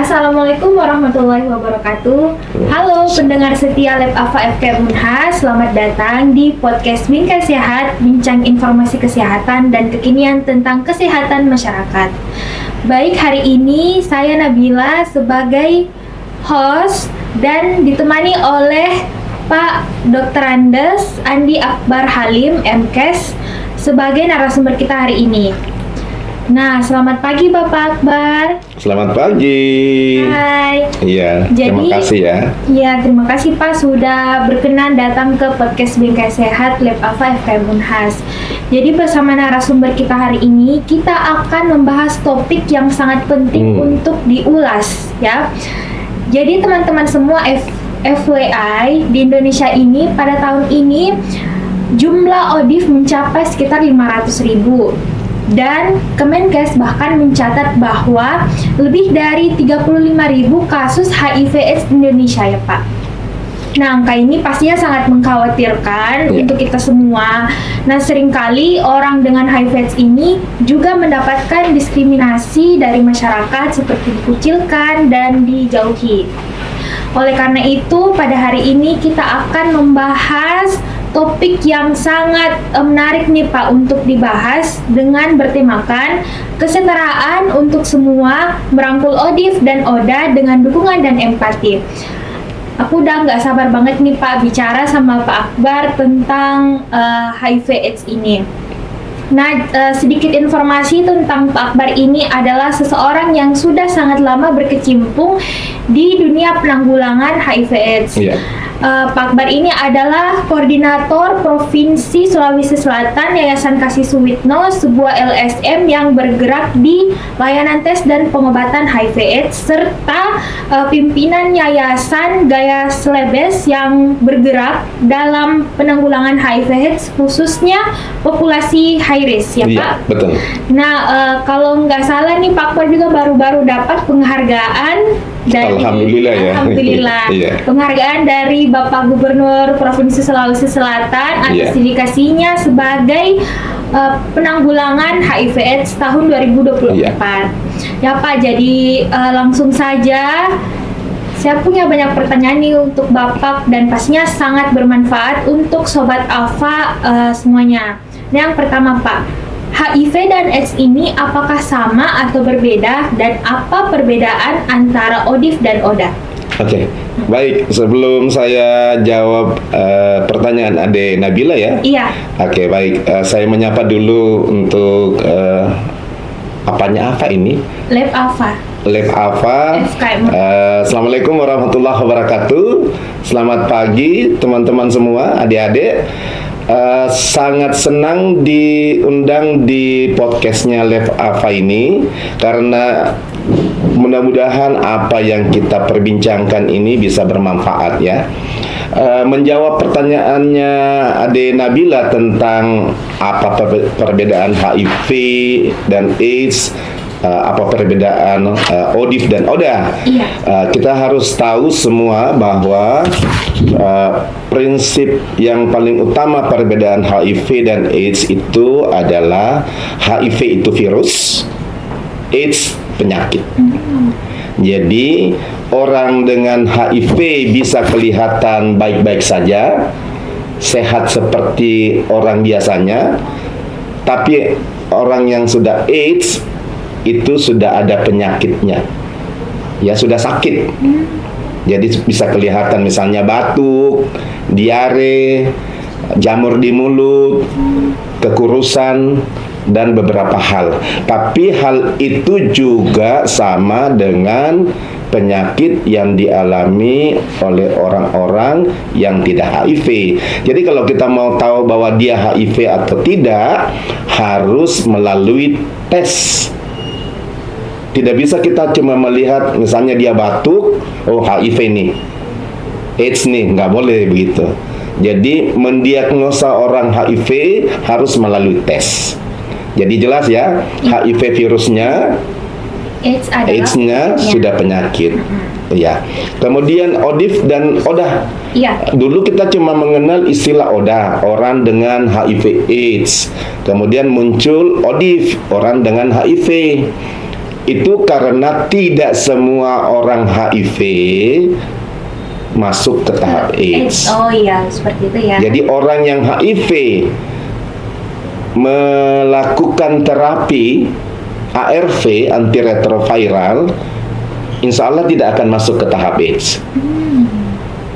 Assalamualaikum warahmatullahi wabarakatuh. Halo pendengar setia Lab Alpha FK Unhas, selamat datang di podcast Bingkai Sehat, bincang informasi kesehatan dan kekinian tentang kesehatan masyarakat. Baik, hari ini saya Nabila sebagai host dan ditemani oleh Pak Dr. Andes Andi Akbar Halim, MKes, sebagai narasumber kita hari ini. Nah, selamat pagi Bapak Akbar. Selamat pagi. Hai. Iya, terima kasih ya. Iya, terima kasih Pak sudah berkenan datang ke podcast Bingkai Sehat Lab Alpha FK Unhas. Jadi bersama narasumber kita hari ini, kita akan membahas topik yang sangat penting untuk diulas ya. Jadi teman-teman semua FYI, di Indonesia ini pada tahun ini jumlah ODIF mencapai sekitar 500.000. Dan Kemenkes bahkan mencatat bahwa lebih dari 35.000 kasus HIV/AIDS di Indonesia ya Pak. Nah, angka ini pastinya sangat mengkhawatirkan untuk kita semua. Nah, seringkali orang dengan HIV/AIDS ini juga mendapatkan diskriminasi dari masyarakat seperti dikucilkan dan dijauhi. Oleh karena itu, pada hari ini kita akan membahas topik yang sangat menarik nih Pak untuk dibahas dengan bertemakan kesetaraan untuk semua, merangkul ODIF dan ODA dengan dukungan dan empati. Aku udah nggak sabar banget nih Pak bicara sama Pak Akbar tentang HIV/AIDS ini. Nah, sedikit informasi tentang Pak Akbar ini adalah seseorang yang sudah sangat lama berkecimpung di dunia penanggulangan HIV/AIDS. Pak Akbar ini adalah koordinator Provinsi Sulawesi Selatan Yayasan Kasih Suwitno, sebuah LSM yang bergerak di layanan tes dan pengobatan HIV/AIDS, serta pimpinan Yayasan Gaya Slebes yang bergerak dalam penanggulangan HIV/AIDS khususnya populasi high risk ya Pak? Iya, betul. Nah, kalau nggak salah nih Pak Akbar juga baru-baru dapat penghargaan dari Alhamdulillah ya. Alhamdulillah. Penghargaan dari Bapak Gubernur Provinsi Sulawesi Selatan atas dedikasinya sebagai penanggulangan HIV/AIDS tahun 2024. Ya Pak, jadi langsung saja saya punya banyak pertanyaan nih untuk Bapak dan pastinya sangat bermanfaat untuk Sobat Alpha semuanya. Nah, yang pertama Pak, HIV dan AIDS ini apakah sama atau berbeda dan apa perbedaan antara ODIF dan ODA? Oke, baik. Sebelum saya jawab pertanyaan Ade Nabila ya. Iya. Oke, baik. Saya menyapa dulu untuk apanya Alpha ini? Lab Alpha. Lab Alpha. Assalamualaikum warahmatullahi wabarakatuh. Selamat pagi teman-teman semua, adik-adik. Sangat senang diundang di podcastnya Lab Alpha ini karena mudah-mudahan apa yang kita perbincangkan ini bisa bermanfaat ya. Menjawab pertanyaannya Ade Nabila tentang apa perbedaan HIV dan AIDS, apa perbedaan ODIF dan ODA. Kita harus tahu semua bahwa prinsip yang paling utama perbedaan HIV dan AIDS itu adalah HIV itu virus, AIDS penyakit. Jadi orang dengan HIV bisa kelihatan baik-baik saja, sehat seperti orang biasanya, tapi orang yang sudah AIDS itu sudah ada penyakitnya, ya sudah sakit. Jadi bisa kelihatan misalnya batuk, diare, jamur di mulut, kekurusan, dan beberapa hal. Tapi hal itu juga sama dengan penyakit yang dialami oleh orang-orang yang tidak HIV. Jadi kalau kita mau tahu bahwa dia HIV atau tidak, harus melalui tes. Tidak bisa kita cuma melihat misalnya dia batuk, oh HIV nih, AIDS nih, nggak boleh begitu. Jadi mendiagnosa orang HIV harus melalui tes. Jadi jelas ya, HIV virusnya, AIDS-nya sudah penyakit. Ya. Kemudian ODIF dan ODA. Dulu kita cuma mengenal istilah ODA, orang dengan HIV AIDS. Kemudian muncul ODIF, orang dengan HIV. itu karena tidak semua orang HIV masuk ke tahap AIDS. Oh iya, seperti itu ya. Jadi orang yang HIV melakukan terapi ARV, antiretroviral, insya Allah tidak akan masuk ke tahap AIDS.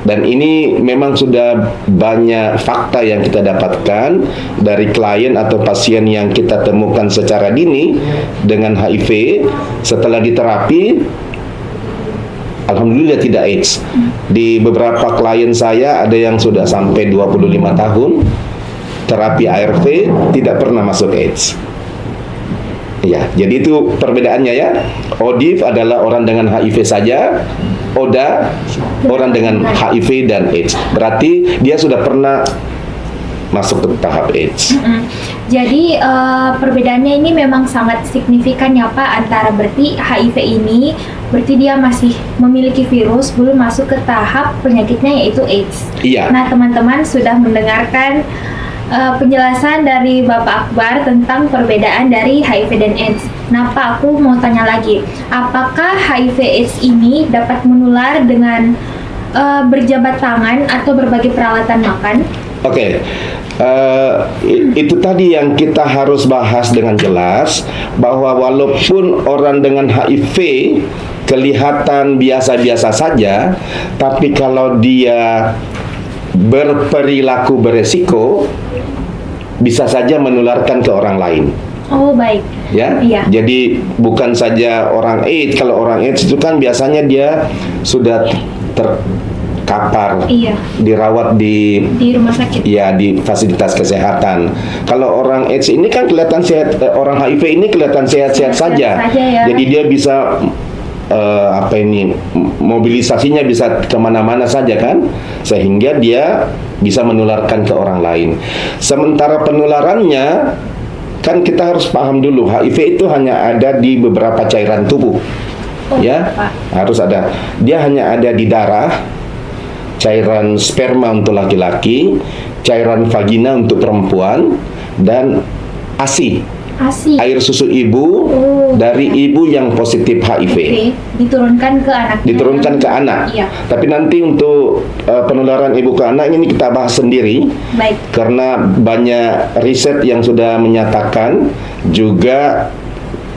Dan ini memang sudah banyak fakta yang kita dapatkan dari klien atau pasien yang kita temukan secara dini dengan HIV. Setelah diterapi, alhamdulillah tidak AIDS. Di beberapa klien saya ada yang sudah sampai 25 tahun terapi ARV, tidak pernah masuk AIDS. Ya, jadi itu perbedaannya ya. ODIV adalah orang dengan HIV saja, ODA orang dengan HIV dan AIDS. Berarti dia sudah pernah masuk ke tahap AIDS. Jadi perbedaannya ini memang sangat signifikan ya Pak, antara berarti HIV ini berarti dia masih memiliki virus, belum masuk ke tahap penyakitnya yaitu AIDS. Iya. Nah teman-teman sudah mendengarkan penjelasan dari Bapak Akbar tentang perbedaan dari HIV dan AIDS. Nah Pak, aku mau tanya lagi, apakah HIV AIDS ini dapat menular dengan berjabat tangan atau berbagi peralatan makan? Oke. Itu tadi yang kita harus bahas dengan jelas, bahwa walaupun orang dengan HIV kelihatan biasa-biasa saja, tapi kalau dia berperilaku beresiko, bisa saja menularkan ke orang lain. Oh baik. Ya, Iya. jadi bukan saja orang AIDS. Kalau orang AIDS itu kan biasanya dia sudah terkapar, Iya. dirawat di Rumah sakit. ya di fasilitas kesehatan. Kalau orang AIDS ini kan kelihatan sehat, orang HIV ini kelihatan sehat-sehat saja. Ya. Jadi dia bisa mobilisasinya bisa kemana-mana saja kan, sehingga dia bisa menularkan ke orang lain. Sementara penularannya kan kita harus paham dulu, HIV itu hanya ada di beberapa cairan tubuh. Oh, Ya, Pak. harus ada. Dia hanya ada di darah, cairan sperma untuk laki-laki, cairan vagina untuk perempuan, dan ASI, ASI. air susu ibu dari ibu yang positif HIV. Oke, diturunkan ke anaknya. Diturunkan ke anak. Iya. Tapi nanti untuk penularan ibu ke anak ini kita bahas sendiri. Baik. Karena banyak riset yang sudah menyatakan juga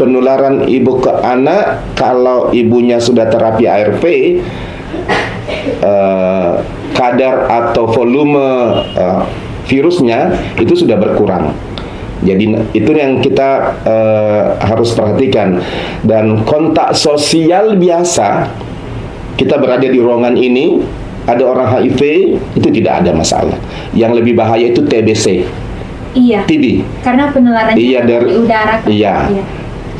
penularan ibu ke anak kalau ibunya sudah terapi ARV, kadar atau volume virusnya itu sudah berkurang. Jadi itu yang kita harus perhatikan. Dan kontak sosial biasa, kita berada di ruangan ini, ada orang HIV, itu tidak ada masalah. Yang lebih bahaya itu TBC, Iya. TB. Karena penularannya Iya, dari udara. Kan? Iya.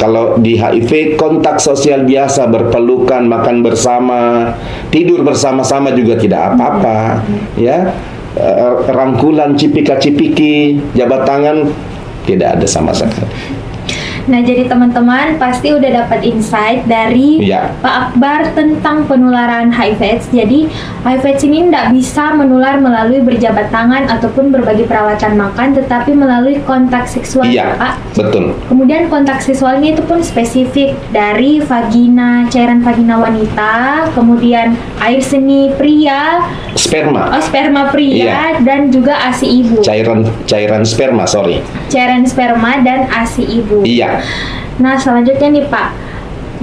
Kalau di HIV kontak sosial biasa, berpelukan, makan bersama, tidur bersama-sama juga tidak apa-apa, ya. Rangkulan, cipika-cipiki, jabat tangan tidak ada sama sekali. Nah, jadi teman-teman pasti udah dapat insight dari Iya. Pak Akbar tentang penularan HIV/AIDS. Jadi, HIV/AIDS ini tidak bisa menular melalui berjabat tangan ataupun berbagi peralatan makan, tetapi melalui kontak seksual, Iya, ya, Pak. betul. Kemudian kontak seksualnya itu pun spesifik dari vagina, cairan vagina wanita, kemudian air seni pria, Sperma, sperma pria, Iya. dan juga ASI ibu. cairan sperma, sorry. Cairan sperma dan ASI ibu. Iya. Nah, selanjutnya nih Pak,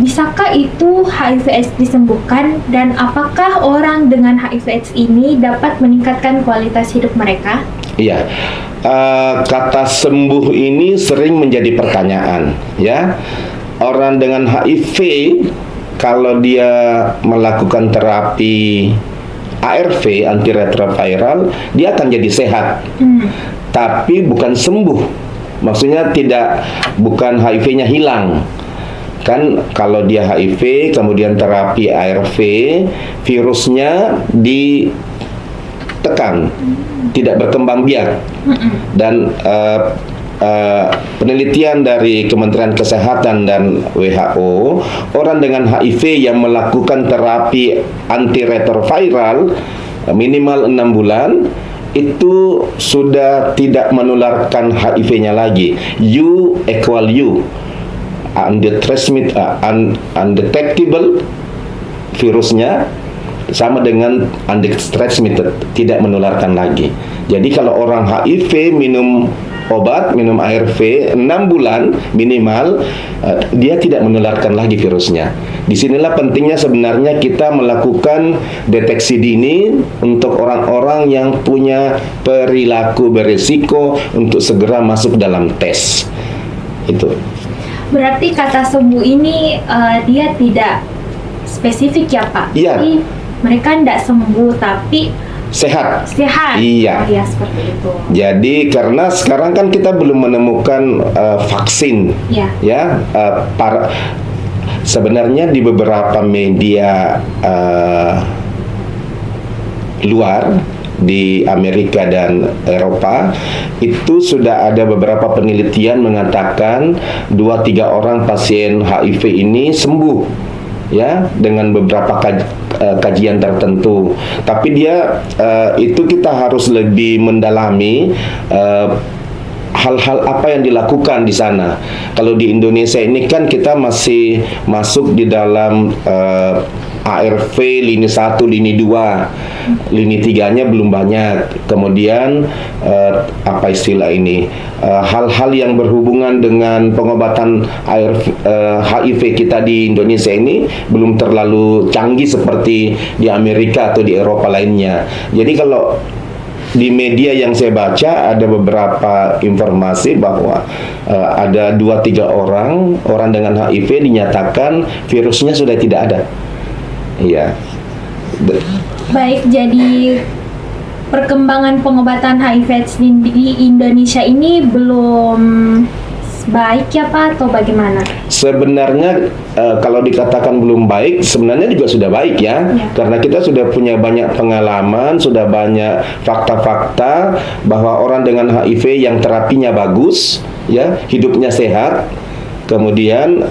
bisakah itu HIV/AIDS disembuhkan, dan apakah orang dengan HIV/AIDS ini dapat meningkatkan kualitas hidup mereka? Iya, kata sembuh ini sering menjadi pertanyaan, ya. Orang dengan HIV kalau dia melakukan terapi ARV, antiretroviral, dia akan jadi sehat, tapi bukan sembuh. Maksudnya bukan HIV-nya hilang. Kan kalau dia HIV kemudian terapi ARV, virusnya ditekan, tidak berkembang biak. Dan penelitian dari Kementerian Kesehatan dan WHO, orang dengan HIV yang melakukan terapi antiretroviral minimal 6 bulan itu sudah tidak menularkan HIV-nya lagi. U equal U. undetectable virusnya sama dengan untransmitted, tidak menularkan lagi. Jadi kalau orang HIV minum obat, minum ARV 6 bulan minimal, dia tidak menularkan lagi virusnya. Disinilah pentingnya sebenarnya kita melakukan deteksi dini untuk orang-orang yang punya perilaku berisiko untuk segera masuk dalam tes. Itu. Berarti kata sembuh ini dia tidak spesifik ya Pak? Iya. Jadi mereka tidak sembuh tapi Sehat. Oh, Iya. ya seperti itu. Jadi karena sekarang kan kita belum menemukan vaksin, Ya. Sebenarnya di beberapa media luar di Amerika dan Eropa itu sudah ada beberapa penelitian mengatakan 2-3 orang pasien HIV ini sembuh, ya, dengan beberapa kajian tertentu. Tapi dia itu kita harus lebih mendalami hal-hal apa yang dilakukan di sana. Kalau di Indonesia ini kan kita masih masuk di dalam ARV lini 1, lini 2, lini 3-nya belum banyak. Kemudian apa istilah ini, hal-hal yang berhubungan dengan pengobatan HIV kita di Indonesia ini belum terlalu canggih seperti di Amerika atau di Eropa lainnya. Jadi kalau di media yang saya baca ada beberapa informasi bahwa ada 2-3 orang dengan HIV dinyatakan virusnya sudah tidak ada. Iya. Baik, jadi perkembangan pengobatan HIV/AIDS di Indonesia ini belum baik ya Pak atau bagaimana? Sebenarnya kalau dikatakan belum baik, sebenarnya juga sudah baik ya. Karena kita sudah punya banyak pengalaman, sudah banyak fakta-fakta bahwa orang dengan HIV yang terapinya bagus, ya, hidupnya sehat, kemudian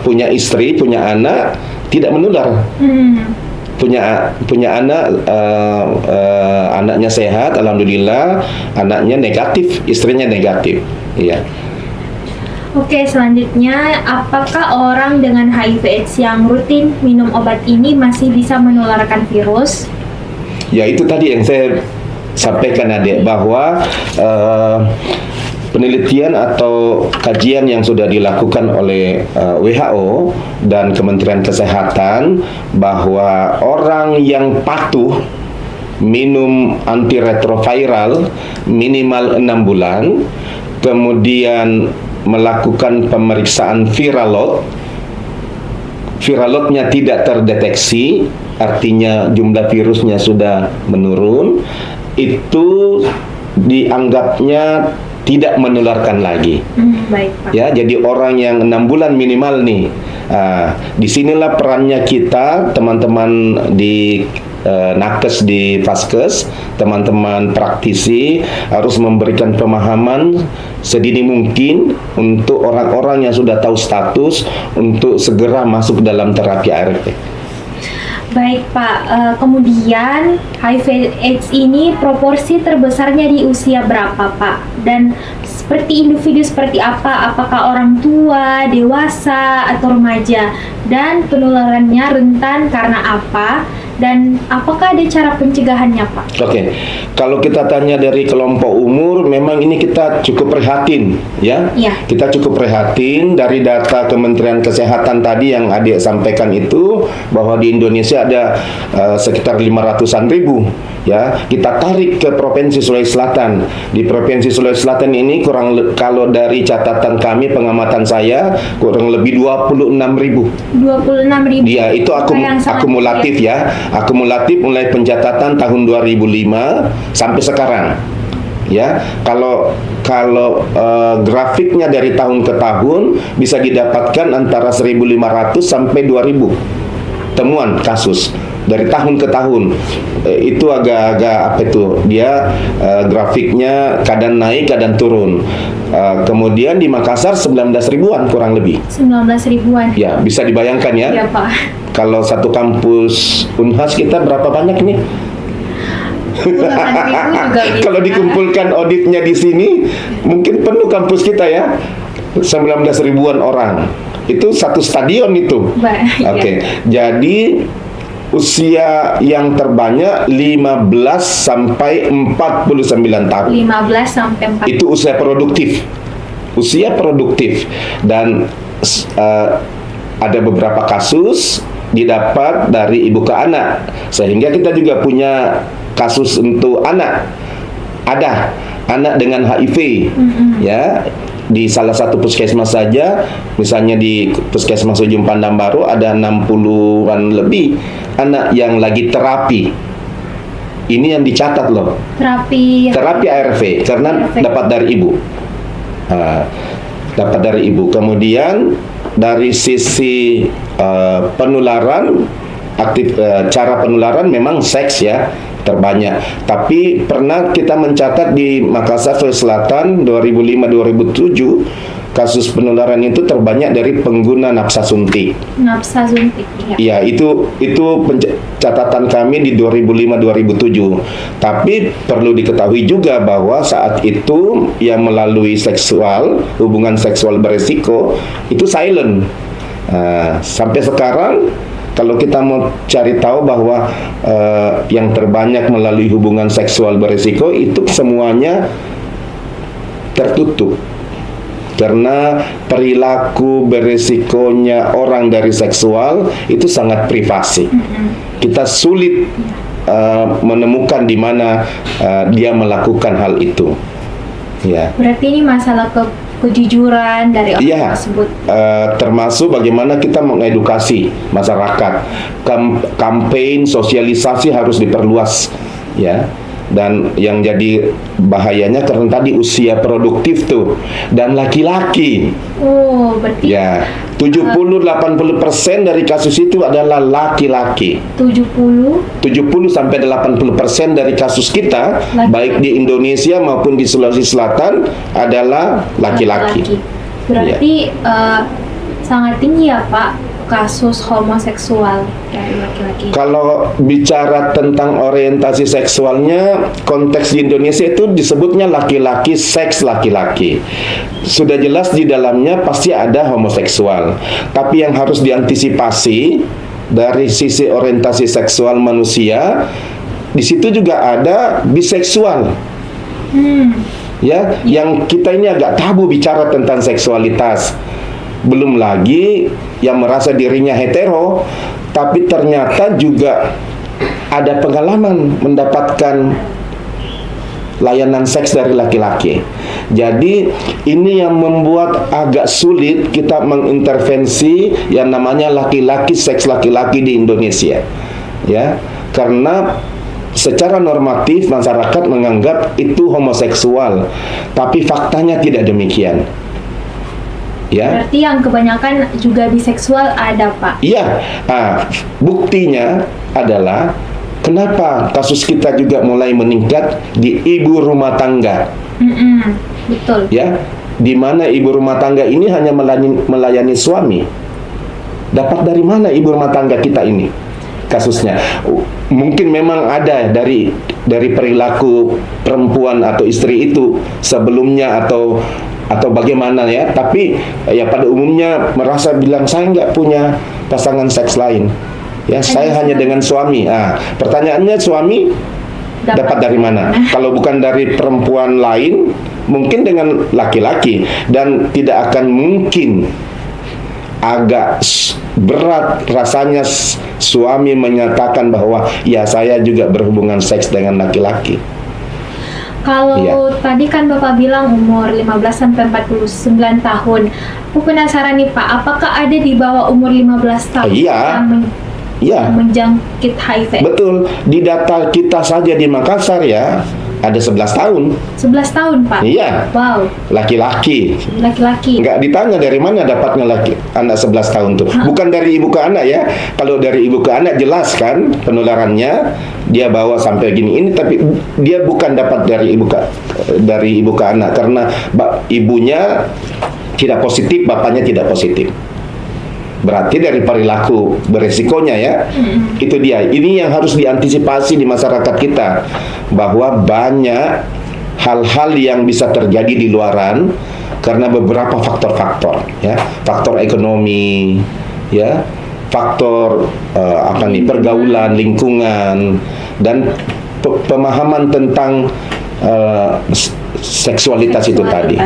punya istri, punya anak, tidak menular. Punya anak, anaknya sehat, alhamdulillah, anaknya negatif, istrinya negatif. Iya. Oke, selanjutnya, apakah orang dengan HIV/AIDS yang rutin minum obat ini masih bisa menularkan virus? Ya, itu tadi yang saya sampaikan adik, bahwa penelitian atau kajian yang sudah dilakukan oleh WHO dan Kementerian Kesehatan bahwa orang yang patuh minum antiretroviral minimal 6 bulan, kemudian melakukan pemeriksaan viralotnya tidak terdeteksi, artinya jumlah virusnya sudah menurun, itu dianggapnya tidak menularkan lagi. Baik, Pak. Ya, jadi orang yang 6 bulan minimal nih. Disinilah perannya kita, teman-teman di nakes di Vaskes, teman-teman praktisi harus memberikan pemahaman sedini mungkin untuk orang-orang yang sudah tahu status untuk segera masuk dalam terapi ARV. Baik Pak, kemudian HIV/AIDS ini proporsi terbesarnya di usia berapa Pak? Dan seperti individu seperti apa? Apakah orang tua, dewasa, atau remaja? Dan penularannya rentan karena apa? Dan apakah ada cara pencegahannya Pak? Oke, kalau kita tanya dari kelompok umur, memang ini kita cukup prihatin, ya. Iya. Kita cukup prihatin dari data Kementerian Kesehatan tadi yang adik sampaikan itu, bahwa di Indonesia ada sekitar 500-an ribu, ya. Kita tarik ke Provinsi Sulawesi Selatan. Di Provinsi Sulawesi Selatan ini kalau dari catatan kami, pengamatan saya, kurang lebih 26 ribu. 26 ribu. Dia itu akumulatif ya. Akumulatif mulai pencatatan tahun 2005 sampai sekarang. Ya, kalau grafiknya dari tahun ke tahun bisa didapatkan antara 1.500 sampai 2.000 temuan kasus dari tahun ke tahun. Itu agak-agak apa itu? Dia grafiknya kadang naik, kadang turun. Kemudian di Makassar 19 ribuan kurang lebih. 19 ribuan. Ya, bisa dibayangkan ya. Iya Pak. Kalau satu kampus Unhas kita berapa banyak nih? Juga bisa. Kalau dikumpulkan auditnya di sini, mungkin penuh kampus kita ya. 19 ribuan orang. Itu satu stadion itu. Oke. Jadi usia yang terbanyak 15 sampai 49 tahun. 15 sampai 40. Itu usia produktif. Usia produktif. Dan ada beberapa kasus didapat dari ibu ke anak. Sehingga kita juga punya kasus untuk anak. Ada anak dengan HIV. Ya. Di salah satu puskesmas saja, misalnya di puskesmas Ujung Pandang Baru ada 60-an lebih anak yang lagi terapi. Ini yang dicatat loh. Terapi ARV karena dapat dari ibu. Dapat dari ibu. Kemudian dari sisi penularan, cara penularan memang seks ya terbanyak. Tapi pernah kita mencatat di Makassar Sulawesi Selatan 2005-2007 kasus penularan itu terbanyak dari pengguna napsa suntik. Napsa suntik. Iya, itu catatan kami di 2005-2007. Tapi perlu diketahui juga bahwa saat itu yang melalui hubungan seksual beresiko itu silent. Sampai sekarang kalau kita mau cari tahu bahwa yang terbanyak melalui hubungan seksual berisiko itu semuanya tertutup. Karena perilaku berisikonya orang dari seksual itu sangat privasi. Kita sulit menemukan di mana dia melakukan hal itu. Ya. Berarti ini masalah kejujuran dari orang tersebut. Termasuk bagaimana kita mengedukasi masyarakat. Kampanye sosialisasi harus diperluas, ya. Dan yang jadi bahayanya karena tadi usia produktif tuh dan laki-laki. Oh, berarti ya 70-80% dari kasus itu adalah laki-laki. 70 sampai 80% dari kasus kita baik di Indonesia maupun di Sulawesi Selatan adalah laki-laki. Berarti sangat tinggi ya Pak kasus homoseksual dari laki-laki. Kalau bicara tentang orientasi seksualnya, konteks di Indonesia itu disebutnya laki-laki, seks laki-laki. Sudah jelas di dalamnya pasti ada homoseksual. Tapi yang harus diantisipasi dari sisi orientasi seksual manusia, di situ juga ada biseksual. Ya, yang kita ini agak tabu bicara tentang seksualitas. Belum lagi yang merasa dirinya hetero, tapi ternyata juga ada pengalaman mendapatkan layanan seks dari laki-laki. Jadi ini yang membuat agak sulit kita mengintervensi yang namanya laki-laki, seks laki-laki di Indonesia. Ya, karena secara normatif masyarakat menganggap itu homoseksual, tapi faktanya tidak demikian. Ya. Berarti yang kebanyakan juga biseksual ada Pak? Iya, buktinya adalah kenapa kasus kita juga mulai meningkat di ibu rumah tangga. Betul. Ya, di mana ibu rumah tangga ini hanya melayani suami. Dapat dari mana ibu rumah tangga kita ini? Kasusnya mungkin memang ada dari perilaku perempuan atau istri itu sebelumnya atau bagaimana ya, tapi ya pada umumnya merasa bilang saya nggak punya pasangan seks lain ya, saya hanya dengan suami. Pertanyaannya suami dapat dari mana? Kalau bukan dari perempuan lain, mungkin dengan laki-laki. Dan tidak akan mungkin, agak berat rasanya suami menyatakan bahwa ya saya juga berhubungan seks dengan laki-laki. Kalau tadi kan Bapak bilang umur 15 sampai 49 tahun. Aku penasaran nih Pak, apakah ada di bawah umur 15 tahun yang menjangkit HIV? Betul. Di data kita saja di Makassar ya, ada 11 tahun. 11 tahun Pak? Iya. Wow. Laki-laki. Nggak ditanya dari mana dapatnya anak 11 tahun tuh. Bukan dari ibu ke anak ya. Kalau dari ibu ke anak jelas kan penularannya. Dia bawa sampai gini ini, tapi dia bukan dapat dari ibu ke anak karena ibunya tidak positif, bapaknya tidak positif. Berarti dari perilaku beresikonya ya. Itu dia. Ini yang harus diantisipasi di masyarakat kita, bahwa banyak hal-hal yang bisa terjadi di luaran karena beberapa faktor-faktor, ya, faktor ekonomi, ya, faktor pergaulan, lingkungan, dan pemahaman tentang seksualitas itu tadi.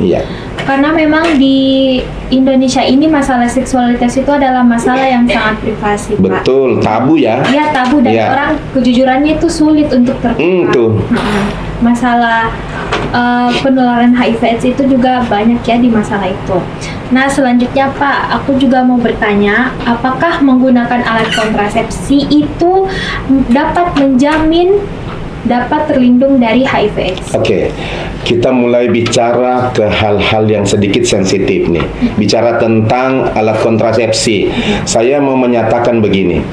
Iya. Karena memang di Indonesia ini masalah seksualitas itu adalah masalah yang sangat privasi, Pak. Betul, tabu ya. Iya, tabu, dan orang kejujurannya itu sulit untuk terbuka. Tuh. Masalah penularan HIV/AIDS itu juga banyak ya di masalah itu. Nah, selanjutnya Pak, aku juga mau bertanya, apakah menggunakan alat kontrasepsi itu dapat menjamin dapat terlindung dari HIV/AIDS? Oke, kita mulai bicara ke hal-hal yang sedikit sensitif nih. Bicara tentang alat kontrasepsi. Saya mau menyatakan begini.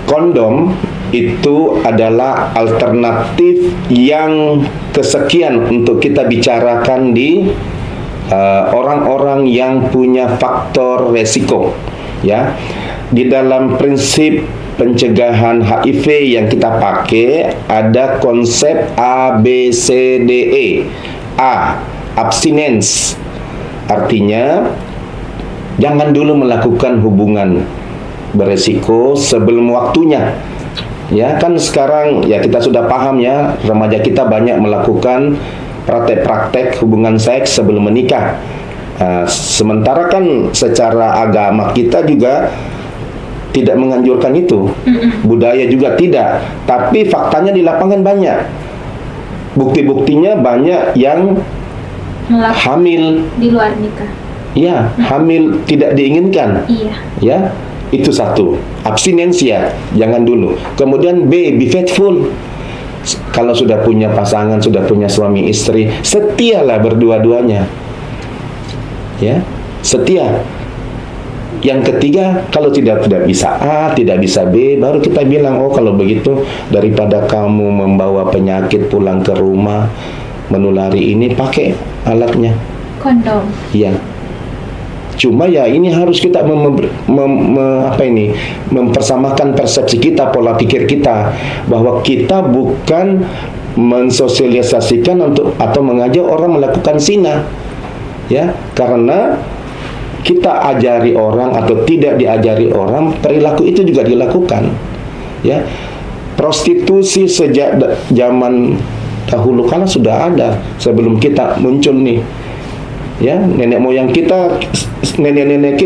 Kondom itu adalah alternatif yang kesekian untuk kita bicarakan di orang-orang yang punya faktor resiko, ya. Di dalam prinsip pencegahan HIV yang kita pakai ada konsep ABCDE. A, abstinence, artinya jangan dulu melakukan hubungan beresiko sebelum waktunya. Ya, kan sekarang ya kita sudah paham ya, remaja kita banyak melakukan praktek-praktek hubungan seks sebelum menikah. Sementara kan secara agama kita juga tidak menganjurkan itu. Budaya juga tidak. Tapi faktanya di lapangan banyak. Bukti-buktinya banyak yang hamil di luar nikah. Ya, hamil tidak diinginkan. Iya. Ya, itu satu. Abstinensia, jangan dulu. Kemudian B, be faithful. Kalau sudah punya pasangan, sudah punya suami istri, setialah berdua-duanya. Ya, setia. Yang ketiga, kalau tidak bisa A, tidak bisa B, baru kita bilang, oh kalau begitu daripada kamu membawa penyakit pulang ke rumah, menulari ini, pakai alatnya. Kondom. Iya. Cuma ya ini harus kita mempersamakan persepsi kita, pola pikir kita, bahwa kita bukan mensosialisasikan untuk atau mengajak orang melakukan zina, ya, karena kita ajari orang atau tidak diajari orang, perilaku itu juga dilakukan, ya. Prostitusi sejak zaman dahulu kala sudah ada sebelum kita muncul nih, ya. Nenek moyang kita, nenek-nenek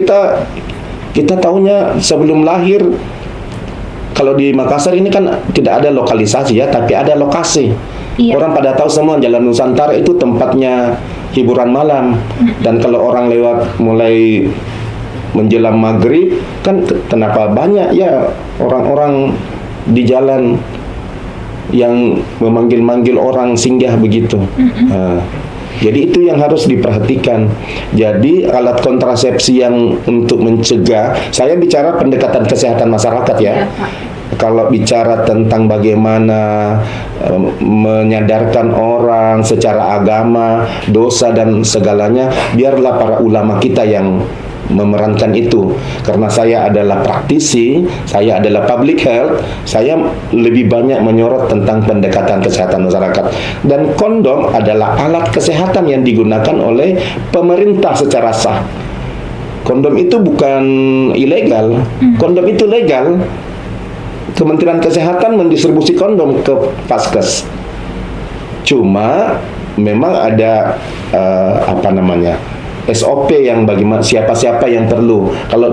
kita tahunya sebelum lahir. Kalau di Makassar ini kan tidak ada lokalisasi ya, tapi ada lokasi. Iya. Orang pada tahu semua Jalan Nusantara itu tempatnya hiburan malam. Dan kalau orang lewat mulai menjelang maghrib, kan kenapa banyak ya orang-orang di jalan yang memanggil-manggil orang singgah begitu. Jadi itu yang harus diperhatikan. Jadi alat kontrasepsi yang untuk mencegah, saya bicara pendekatan kesehatan masyarakat ya. Kalau bicara tentang bagaimana menyadarkan orang secara agama, dosa dan segalanya, biarlah para ulama kita yang memerankan itu. Karena saya adalah praktisi, saya adalah public health, saya lebih banyak menyorot tentang pendekatan kesehatan masyarakat. Dan kondom adalah alat kesehatan yang digunakan oleh pemerintah secara sah. Kondom itu bukan ilegal, kondom itu legal. Kementerian Kesehatan mendistribusi kondom ke Paskes. Cuma memang ada SOP yang bagaimana, siapa-siapa yang perlu. Kalau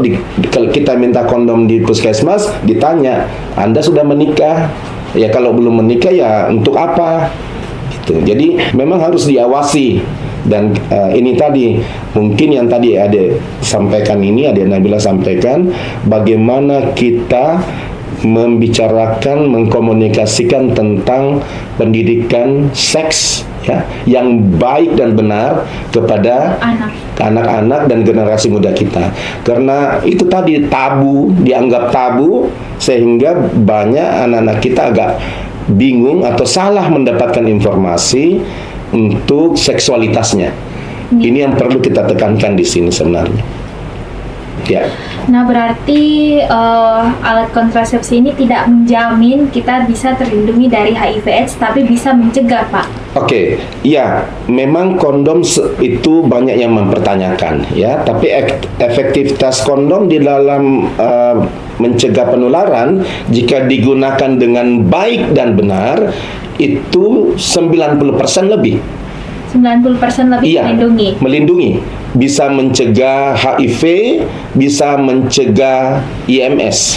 kita minta kondom di puskesmas, ditanya, Anda sudah menikah? Ya kalau belum menikah ya untuk apa? Gitu. Jadi memang harus diawasi. Dan ini tadi, mungkin yang tadi ada sampaikan ini, ada Nabila sampaikan, bagaimana kita membicarakan, mengkomunikasikan tentang pendidikan seks ya, yang baik dan benar kepada anak-anak dan generasi muda kita. Karena itu tadi tabu, dianggap tabu, sehingga banyak anak-anak kita agak bingung atau salah mendapatkan informasi untuk seksualitasnya. Ini yang perlu kita tekankan di sini sebenarnya. Ya. Nah, berarti alat kontrasepsi ini tidak menjamin kita bisa terlindungi dari HIV/AIDS, tapi bisa mencegah, Pak. Oke, ya, memang kondom itu banyak yang mempertanyakan, ya. Tapi efektivitas kondom di dalam mencegah penularan jika digunakan dengan baik dan benar itu 90% lebih. 90% lebih Iya, melindungi. melindungi. Bisa mencegah HIV, bisa mencegah IMS.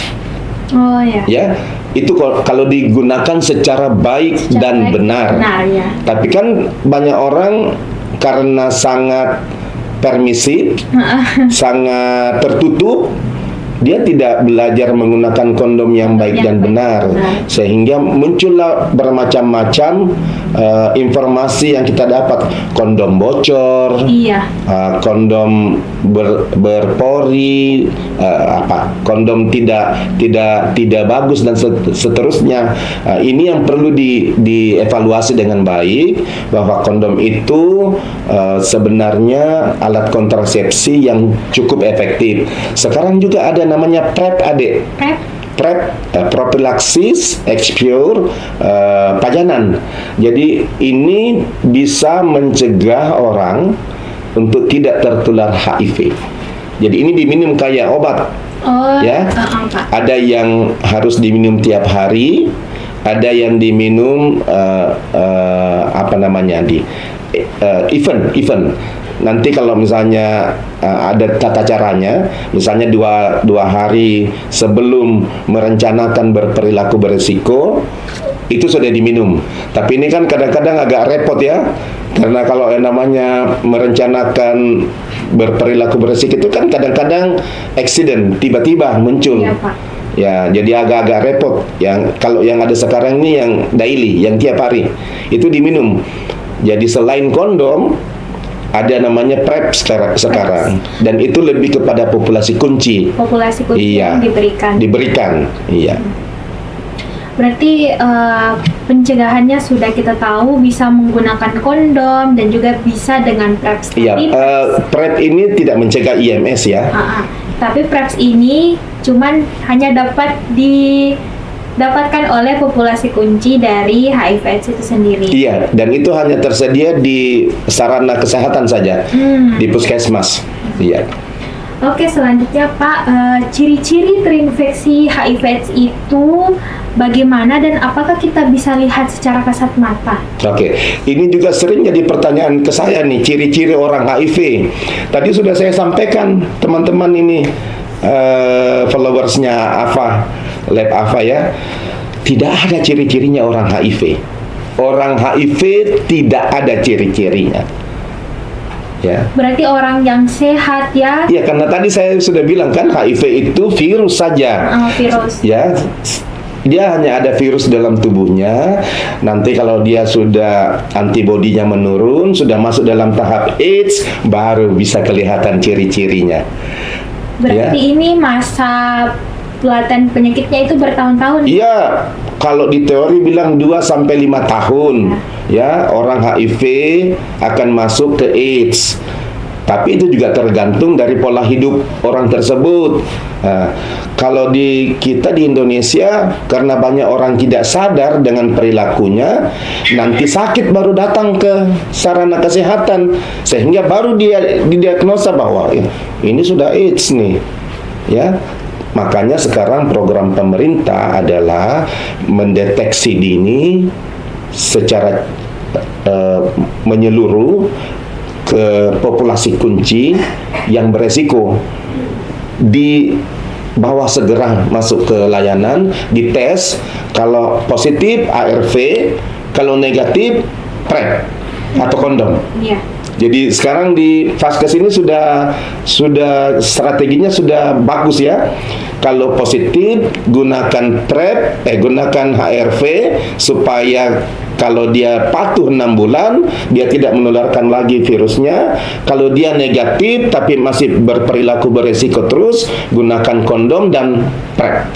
Oh ya. Ya, itu kalau digunakan secara baik dan benar. Benar ya. Tapi kan banyak orang karena sangat permisif, sangat tertutup, dia tidak belajar menggunakan kondom yang baik dan benar, sehingga muncullah bermacam-macam informasi yang kita dapat. Kondom bocor, Iya. kondom berpori, kondom tidak bagus dan seterusnya. Ini yang perlu dievaluasi dengan baik, bahwa kondom itu sebenarnya alat kontrasepsi yang cukup efektif. Sekarang juga ada namanya PrEP, adik. PrEP, prophylaxis expure pajanan. Jadi ini bisa mencegah orang untuk tidak tertular HIV. Jadi ini diminum kayak obat. Oh Ya, Pak. ada yang harus diminum tiap hari, ada yang diminum event. Nanti kalau misalnya ada tata caranya, misalnya dua hari sebelum merencanakan berperilaku berisiko, itu sudah diminum. Tapi ini kan kadang-kadang agak repot ya, karena kalau yang namanya merencanakan berperilaku berisiko itu kan kadang-kadang accident, tiba-tiba muncul. Iya, Pak. Ya, jadi agak-agak repot. Kalau yang ada sekarang ini yang daily, yang tiap hari, itu diminum. Jadi selain kondom, ada namanya PrEP sekarang, dan itu lebih kepada populasi kunci. Populasi kunci Iya, yang diberikan. Iya. Berarti pencegahannya sudah kita tahu, bisa menggunakan kondom dan juga bisa dengan PrEP. Iya, PrEP ini tidak mencegah IMS ya. Tapi PrEP ini cuman hanya dapat didapatkan oleh populasi kunci dari HIV/AIDS itu sendiri. Iya, dan itu hanya tersedia di sarana kesehatan saja, di puskesmas. Iya. Oke, selanjutnya Pak, ciri-ciri terinfeksi HIV/AIDS itu bagaimana dan apakah kita bisa lihat secara kasat mata? Oke, ini juga sering jadi pertanyaan ke saya nih, ciri-ciri orang HIV. Tadi sudah saya sampaikan, teman-teman ini followersnya Lab AFA ya, tidak ada ciri-cirinya orang HIV. Orang HIV tidak ada ciri-cirinya. Ya. Berarti orang yang sehat ya? Iya, karena tadi saya sudah bilang kan, HIV itu virus saja. Virus. Ya, dia hanya ada virus dalam tubuhnya. Nanti kalau dia sudah antibodinya menurun, sudah masuk dalam tahap AIDS, baru bisa kelihatan ciri-cirinya. Berarti ini masa pelatihan penyakitnya itu bertahun-tahun? Iya, kalau di teori bilang 2-5 tahun. Ya, orang HIV akan masuk ke AIDS. Tapi itu juga tergantung dari pola hidup orang tersebut. Nah, kalau kita di Indonesia, karena banyak orang tidak sadar dengan perilakunya, nanti sakit baru datang ke sarana kesehatan, sehingga baru dia didiagnosa bahwa ini sudah AIDS nih. Ya, makanya sekarang program pemerintah adalah mendeteksi dini secara menyeluruh ke populasi kunci yang beresiko, dibawa segera masuk ke layanan, dites. Kalau positif ARV, kalau negatif PrEP atau kondom. Iya. Jadi sekarang di Vaskes ini sudah strateginya sudah bagus ya. Kalau positif gunakan PrEP, gunakan HRV supaya kalau dia patuh 6 bulan, dia tidak menularkan lagi virusnya. Kalau dia negatif tapi masih berperilaku beresiko terus, gunakan kondom dan PrEP.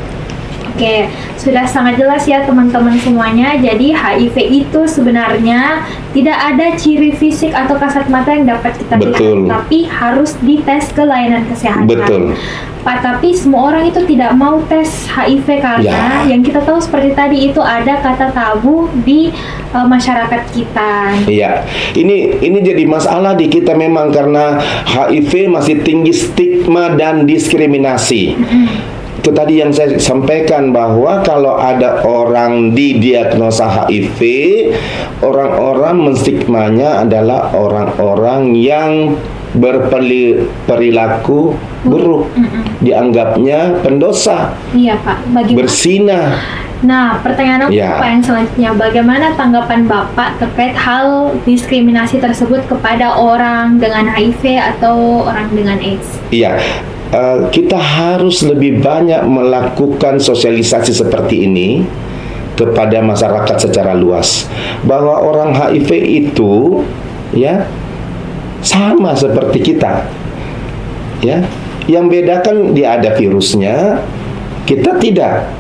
Oke, sudah sangat jelas ya teman-teman semuanya. Jadi HIV itu sebenarnya tidak ada ciri fisik atau kasat mata yang dapat kita Betul. lihat, tapi harus dites ke layanan kesehatan. Betul. Pak, tapi semua orang itu tidak mau tes HIV karena yang kita tahu seperti tadi itu ada kata tabu di masyarakat kita. Iya, ini jadi masalah di kita memang karena HIV masih tinggi stigma dan diskriminasi. Itu tadi yang saya sampaikan bahwa kalau ada orang didiagnosa HIV, orang-orang menstigmanya adalah orang-orang yang berperilaku buruk, dianggapnya pendosa, Iya Pak, bagaimana? bersinah. Nah, pertanyaan aku Ya. Pak yang selanjutnya, bagaimana tanggapan Bapak terkait hal diskriminasi tersebut kepada orang dengan HIV atau orang dengan AIDS? Iya, kita harus lebih banyak melakukan sosialisasi seperti ini kepada masyarakat secara luas, bahwa orang HIV itu ya sama seperti kita, ya. Yang bedakan dia ada virusnya, kita tidak.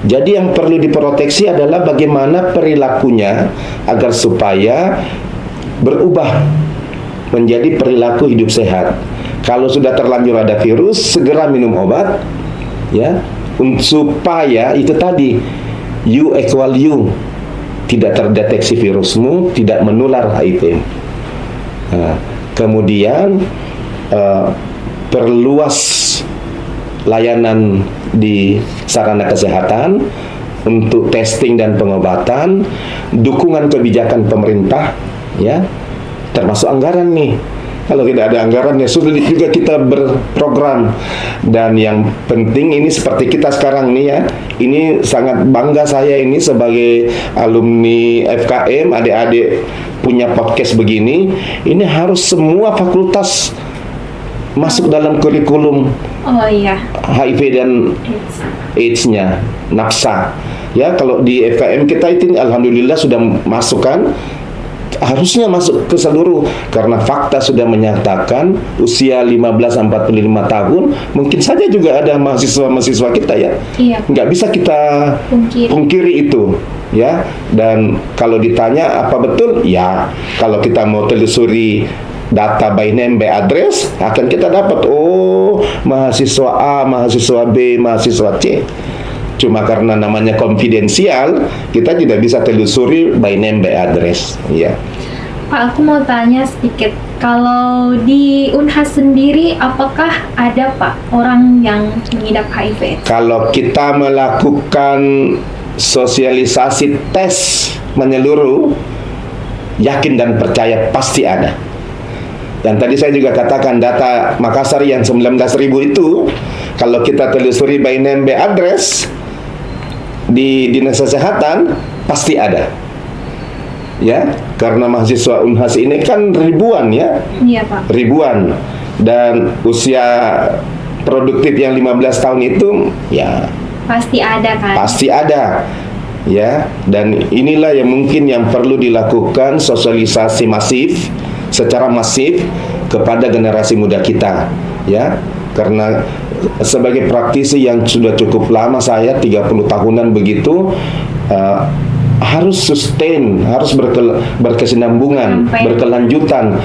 Jadi yang perlu diproteksi adalah bagaimana perilakunya agar supaya berubah menjadi perilaku hidup sehat. Kalau sudah terlanjur ada virus, segera minum obat, ya, supaya itu tadi U equal U, tidak terdeteksi virusmu, tidak menular HIV. Nah, kemudian perluas layanan di sarana kesehatan untuk testing dan pengobatan, dukungan kebijakan pemerintah, ya, termasuk anggaran nih. Kalau tidak ada anggaran ya sulit juga kita berprogram. Dan yang penting ini seperti kita sekarang nih ya, ini sangat bangga saya ini sebagai alumni FKM, adik-adik punya podcast begini. Ini harus semua fakultas masuk dalam kurikulum Oh iya, HIV dan AIDS. AIDS-nya, NAPSA. Ya, kalau di FKM kita itu alhamdulillah sudah masukkan, harusnya masuk ke seluruh, karena fakta sudah menyatakan usia 15-45 tahun mungkin saja juga ada mahasiswa-mahasiswa kita ya. Iya. Nggak bisa kita pungkiri itu ya. Dan kalau ditanya apa betul? Ya, kalau kita mau telusuri data by name by address akan kita dapat, oh, mahasiswa A, mahasiswa B, mahasiswa C. Cuma karena namanya konfidensial, kita tidak bisa telusuri by name by address, ya. Pak, aku mau tanya sedikit. Kalau di Unhas sendiri, apakah ada Pak orang yang mengidap HIV? Kalau kita melakukan sosialisasi tes menyeluruh, yakin dan percaya pasti ada. Dan tadi saya juga katakan data Makassar yang 19.000 itu, kalau kita telusuri by name by address di Dinas Kesehatan pasti ada. Ya, karena mahasiswa Unhas ini kan ribuan ya. Iya Pak. Ribuan. Dan usia produktif yang 15 tahun itu ya Pasti ada kan? pasti ada. Ya, dan inilah yang mungkin yang perlu dilakukan sosialisasi masif, secara masif kepada generasi muda kita, ya. Karena sebagai praktisi yang sudah cukup lama, saya 30 tahunan begitu, harus sustain, harus berkesinambungan, berkelanjutan.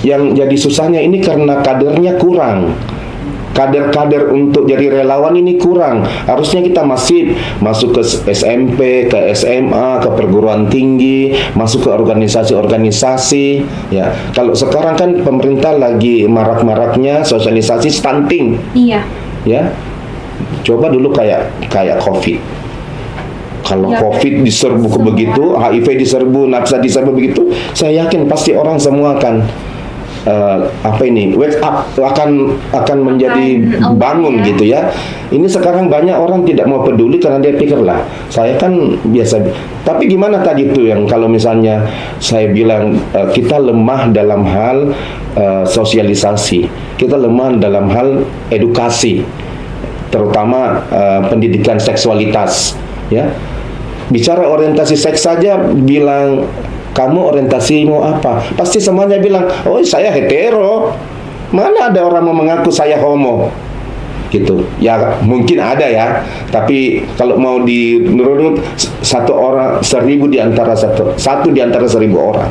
Yang jadi susahnya ini karena kadernya kurang. Kader-kader untuk jadi relawan ini kurang. Harusnya kita masuk ke SMP, ke SMA, ke perguruan tinggi, masuk ke organisasi-organisasi. Ya, kalau sekarang kan pemerintah lagi marak-maraknya sosialisasi stunting. Iya. Ya, coba dulu kayak COVID. Kalau Ya, COVID diserbu begitu, HIV diserbu, NAPSA diserbu begitu, saya yakin pasti orang semua akan wake up, akan menjadi bangun ya. gitu ya. Ini sekarang banyak orang tidak mau peduli karena dia pikir lah, saya kan biasa. Tapi gimana tadi itu yang kalau misalnya saya bilang kita lemah dalam hal sosialisasi, kita lemah dalam hal edukasi, terutama pendidikan seksualitas, ya. Bicara orientasi seks saja bilang, kamu orientasimu apa? Pasti semuanya bilang, oh saya hetero. Mana ada orang mau mengaku saya homo? gitu. Ya mungkin ada ya, tapi kalau mau menurut satu orang 1000 di antara satu di antara 1000 orang,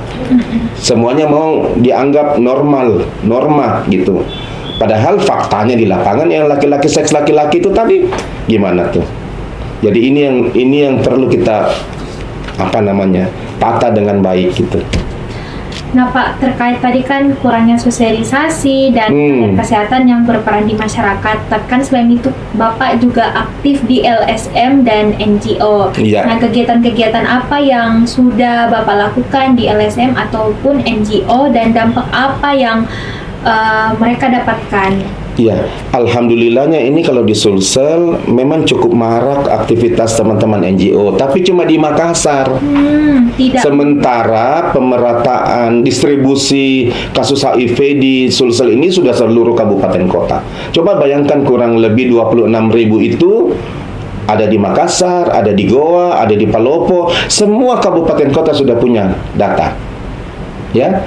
semuanya mau dianggap norma gitu. Padahal faktanya di lapangan yang laki-laki seks laki-laki itu tadi gimana tuh? Jadi ini yang perlu kita tata dengan baik gitu. Nah Pak, terkait tadi kan kurangnya sosialisasi dan kesehatan yang berperan di masyarakat. Tapi kan selain itu Bapak juga aktif di LSM dan NGO. Iya. Nah kegiatan-kegiatan apa yang sudah Bapak lakukan di LSM ataupun NGO dan dampak apa yang mereka dapatkan? Ya, alhamdulillahnya ini kalau di Sulsel memang cukup marak aktivitas teman-teman NGO, tapi cuma di Makassar. Tidak. Sementara pemerataan distribusi kasus HIV di Sulsel ini sudah seluruh kabupaten kota. Coba bayangkan kurang lebih 26.000 itu ada di Makassar, ada di Goa, ada di Palopo, semua kabupaten kota sudah punya data. Ya.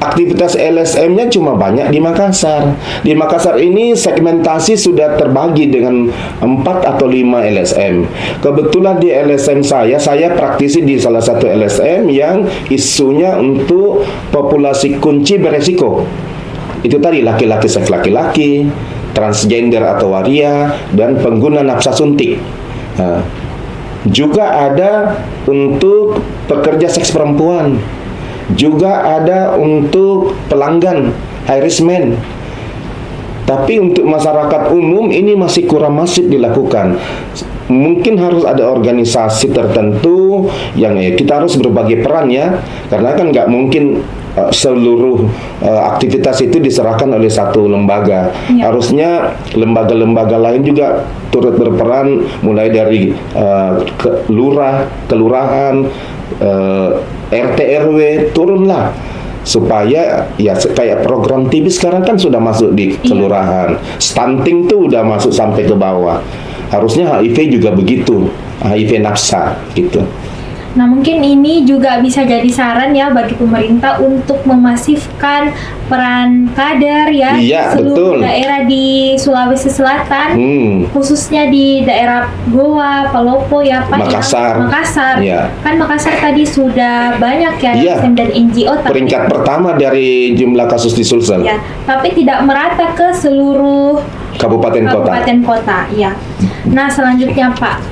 Aktivitas LSM-nya cuma banyak di Makassar. Di Makassar ini segmentasi sudah terbagi dengan 4 atau 5 LSM. Kebetulan di LSM saya praktisi di salah satu LSM yang isunya untuk populasi kunci beresiko. Itu tadi laki-laki seks laki-laki, transgender atau waria, dan pengguna nafsa suntik. Nah, juga ada untuk pekerja seks perempuan. Juga ada untuk pelanggan high risk men. Tapi untuk masyarakat umum ini masih kurang masif dilakukan. Mungkin harus ada organisasi tertentu yang kita harus berbagi peran ya, karena kan nggak mungkin seluruh aktivitas itu diserahkan oleh satu lembaga. Harusnya lembaga-lembaga lain juga turut berperan, mulai dari kelurahan, RT RW turunlah, supaya ya kayak program TB sekarang kan sudah masuk di kelurahan. Stunting tuh udah masuk sampai ke bawah. Harusnya HIV juga begitu, HIV nafsa gitu. Nah mungkin ini juga bisa jadi saran ya bagi pemerintah untuk memasifkan peran kader ya di seluruh daerah di Sulawesi Selatan, khususnya di daerah Goa, Palopo ya Pak. Makassar. Ya. Kan Makassar tadi sudah banyak ya LSM dan NGO. Peringkat pertama dari jumlah kasus di Sulsel. Ya, tapi tidak merata ke seluruh kabupaten kota. Ya. Nah selanjutnya Pak,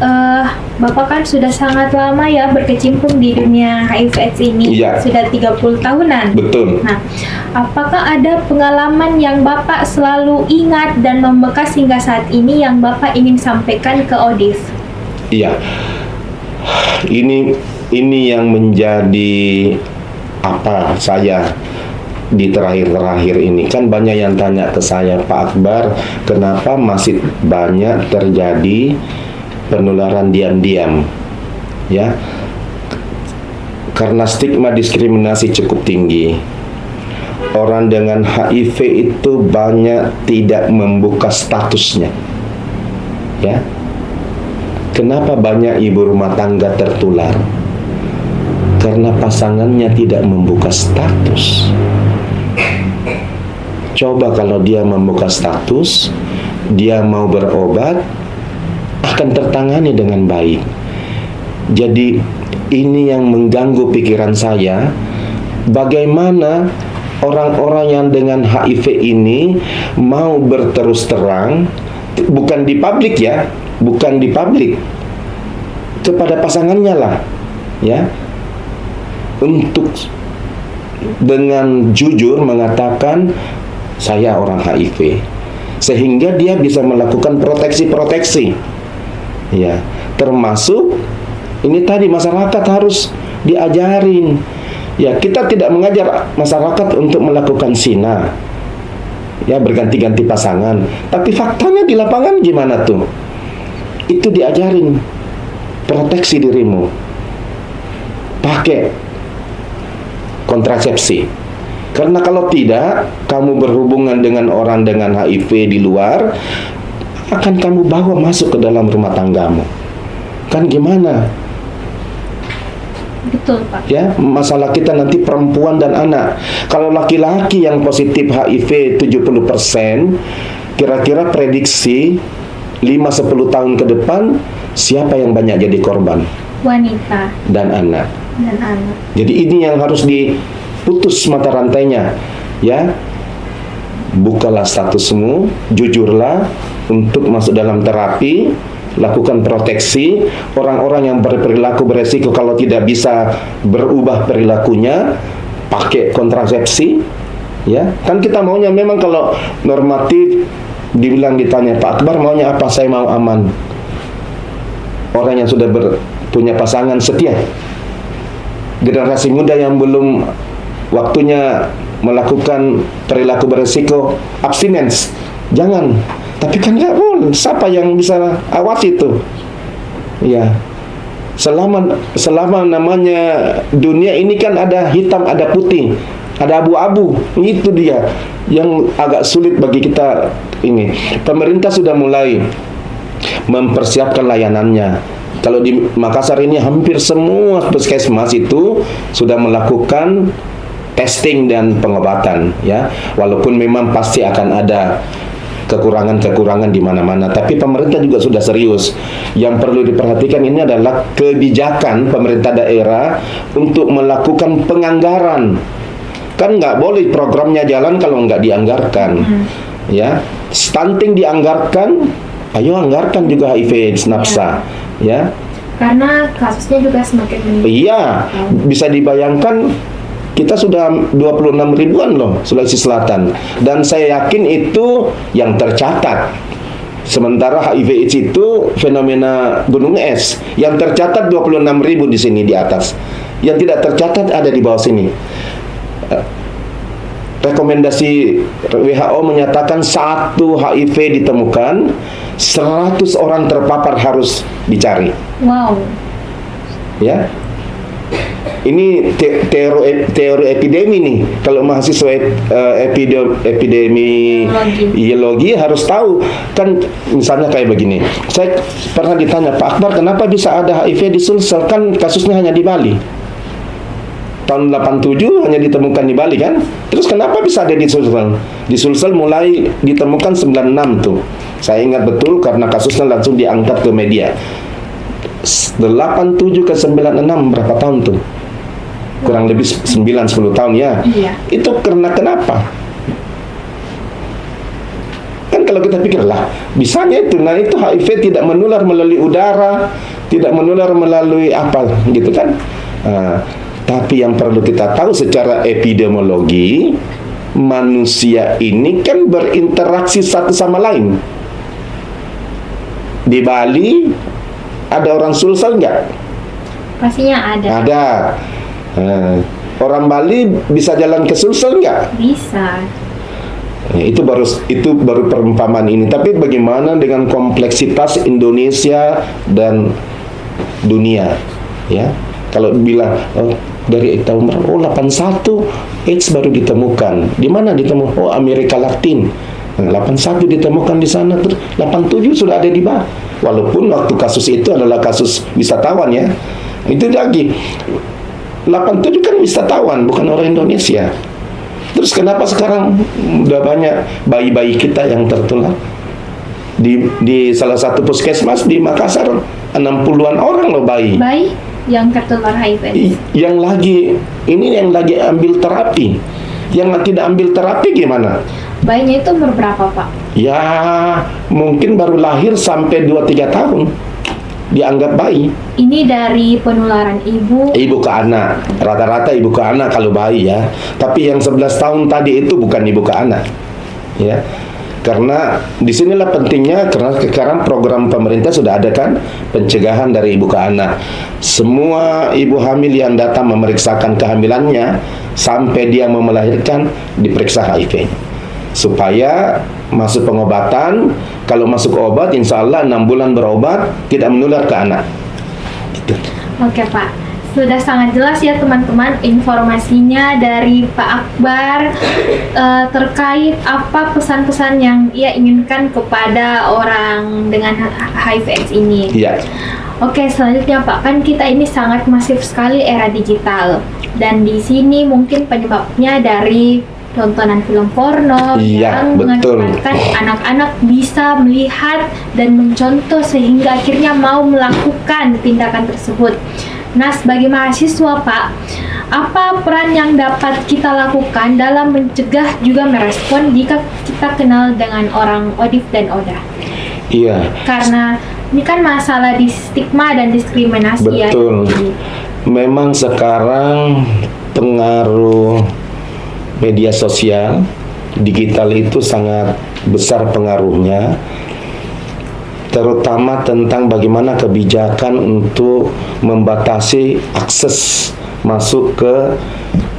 Bapak kan sudah sangat lama ya berkecimpung di dunia HIV/AIDS ini, sudah 30 tahunan. Betul. Nah, apakah ada pengalaman yang Bapak selalu ingat dan membekas hingga saat ini yang Bapak ingin sampaikan ke Odif? Iya, ini yang menjadi saya di terakhir-terakhir ini. Kan banyak yang tanya ke saya, Pak Akbar, kenapa masih banyak terjadi penularan diam-diam? Ya, karena stigma diskriminasi cukup tinggi. Orang dengan HIV itu banyak tidak membuka statusnya. Ya, kenapa banyak ibu rumah tangga tertular? Karena pasangannya tidak membuka status. Coba kalau dia membuka status, dia mau berobat, akan tertangani dengan baik. Jadi ini yang mengganggu pikiran saya, bagaimana orang-orang yang dengan HIV ini mau berterus terang, bukan di publik ya, bukan di publik, kepada pasangannya lah, ya, untuk dengan jujur mengatakan saya orang HIV, sehingga dia bisa melakukan proteksi-proteksi, ya, termasuk ini tadi masyarakat harus diajarin. Ya, kita tidak mengajar masyarakat untuk melakukan zina, ya, berganti-ganti pasangan. Tapi faktanya di lapangan gimana tuh? Itu diajarin, proteksi dirimu, pakai kontrasepsi. Karena kalau tidak, kamu berhubungan dengan orang dengan HIV di luar, akan kamu bawa masuk ke dalam rumah tanggamu. Kan gimana? Betul, Pak. Ya, masalah kita nanti perempuan dan anak. Kalau laki-laki yang positif HIV 70%, kira-kira prediksi 5-10 tahun ke depan siapa yang banyak jadi korban? Wanita Dan anak. dan anak. Jadi ini yang harus diputus mata rantainya, ya. Bukalah statusmu, jujurlah untuk masuk dalam terapi, lakukan proteksi. Orang-orang yang berperilaku beresiko kalau tidak bisa berubah perilakunya, pakai kontrasepsi, ya. Kan kita maunya memang kalau normatif ditanya, Pak Akbar maunya apa? Saya mau aman. Orang yang sudah punya pasangan setia. Generasi muda yang belum waktunya melakukan perilaku beresiko, abstinence, jangan. Tapi kan nggak boleh. Siapa yang bisa awasi itu? Ya, selama namanya dunia ini kan ada hitam, ada putih, ada abu-abu. Itu dia yang agak sulit bagi kita ini. Pemerintah sudah mulai mempersiapkan layanannya. Kalau di Makassar ini hampir semua puskesmas itu sudah melakukan testing dan pengobatan, ya. Walaupun memang pasti akan ada kekurangan-kekurangan di mana-mana, tapi pemerintah juga sudah serius. Yang perlu diperhatikan ini adalah kebijakan pemerintah daerah untuk melakukan penganggaran. Kan nggak boleh programnya jalan kalau nggak dianggarkan, ya. Stunting dianggarkan, ayo anggarkan juga HIV AIDS nafsa, ya. Karena kasusnya juga semakin meningkat. Iya, bisa dibayangkan kita sudah 26 ribuan loh Sulawesi Selatan, dan saya yakin itu yang tercatat. Sementara HIV AIDS itu fenomena gunung es. Yang tercatat 26 ribu di sini di atas. Yang tidak tercatat ada di bawah sini. Rekomendasi WHO menyatakan satu HIV ditemukan, 100 orang terpapar harus dicari. Wow. Ya. Ini teori epidemi nih. Kalau mahasiswa epidemiologi harus tahu. Kan misalnya kayak begini. Saya pernah ditanya, Pak Akbar, kenapa bisa ada HIV di Sulsel? Kan kasusnya hanya di Bali. Tahun 87 hanya ditemukan di Bali kan? Terus kenapa bisa ada di Sulsel? Di Sulsel mulai ditemukan 96 tuh. Saya ingat betul karena kasusnya langsung diangkat ke media. 87 ke 96 berapa tahun tuh? Kurang lebih 9-10 tahun ya. Iya. Itu karena kenapa? Kan kalau kita pikir lah, bisanya itu, nah itu HIV tidak menular melalui udara, tidak menular melalui apa gitu kan. Tapi yang perlu kita tahu secara epidemiologi, manusia ini kan berinteraksi satu sama lain. Di Bali ada orang Sulsel enggak? Pastinya ada. Ada. Orang Bali bisa jalan ke Sulsel enggak? Bisa. Itu baru perumpamaan ini. Tapi bagaimana dengan kompleksitas Indonesia dan dunia? Ya, kalau bilang dari tahun berapa? 81 AIDS baru ditemukan. Di mana ditemukan? Oh, Amerika Latin. 81 ditemukan di sana, terus 87 sudah ada di Bali. Walaupun waktu kasus itu adalah kasus wisatawan ya. Itu lagi 87 kan wisatawan, bukan orang Indonesia. Terus kenapa sekarang udah banyak bayi-bayi kita yang tertular? Di salah satu puskesmas di Makassar 60-an orang loh bayi. Bayi yang tertular HIV. Yang lagi ambil terapi. Yang tidak ambil terapi gimana? Bayinya itu umur berapa, Pak? Ya, mungkin baru lahir sampai 2-3 tahun. Dianggap bayi. Ini dari penularan ibu ke anak. Rata-rata ibu ke anak kalau bayi ya. Tapi yang 11 tahun tadi itu bukan ibu ke anak. Ya. Karena disinilah pentingnya, karena sekarang program pemerintah sudah ada kan pencegahan dari ibu ke anak. Semua ibu hamil yang datang memeriksakan kehamilannya sampai dia mau melahirkan diperiksa HIV, supaya masuk pengobatan. Kalau masuk obat, insya Allah 6 bulan berobat tidak menular ke anak gitu. Oke Pak, sudah sangat jelas ya teman-teman informasinya dari Pak Akbar terkait apa pesan-pesan yang ia inginkan kepada orang dengan HIV/AIDS ini. Iya. Oke, selanjutnya Pak, kan kita ini sangat masif sekali era digital, dan di sini mungkin penyebabnya dari tontonan film porno Iya, yang betul. mengakibatkan anak-anak bisa melihat dan mencontoh sehingga akhirnya mau melakukan tindakan tersebut. Nah, sebagai mahasiswa, Pak, apa peran yang dapat kita lakukan dalam mencegah juga merespon jika kita kenal dengan orang ODIF dan ODA? Iya, Karena ini kan masalah di stigma dan diskriminasi ya. betul. Memang sekarang pengaruh media sosial digital itu sangat besar pengaruhnya, terutama tentang bagaimana kebijakan untuk membatasi akses masuk ke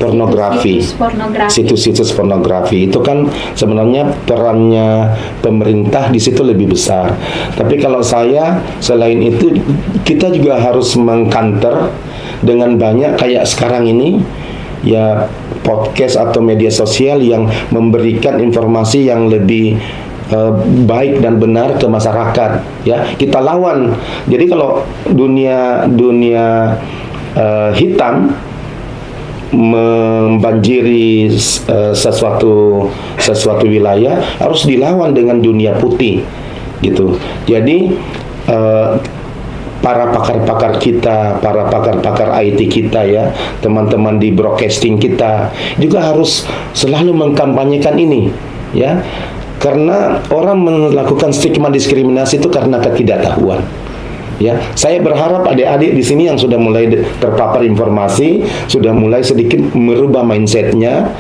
pornografi. Situs-situs pornografi itu kan sebenarnya perannya pemerintah di situ lebih besar. Tapi kalau saya, selain itu kita juga harus mengkanter dengan banyak kayak sekarang ini ya, podcast atau media sosial yang memberikan informasi yang lebih baik dan benar ke masyarakat, ya. Kita lawan. Jadi kalau dunia hitam membanjiri sesuatu wilayah, harus dilawan dengan dunia putih, gitu. Jadi para pakar-pakar kita, para pakar-pakar IT kita ya, teman-teman di broadcasting kita juga harus selalu mengkampanyekan ini, ya. Karena orang melakukan stigma diskriminasi itu karena ketidaktahuan. Ya, saya berharap adik-adik di sini yang sudah mulai terpapar informasi, sudah mulai sedikit merubah mindsetnya,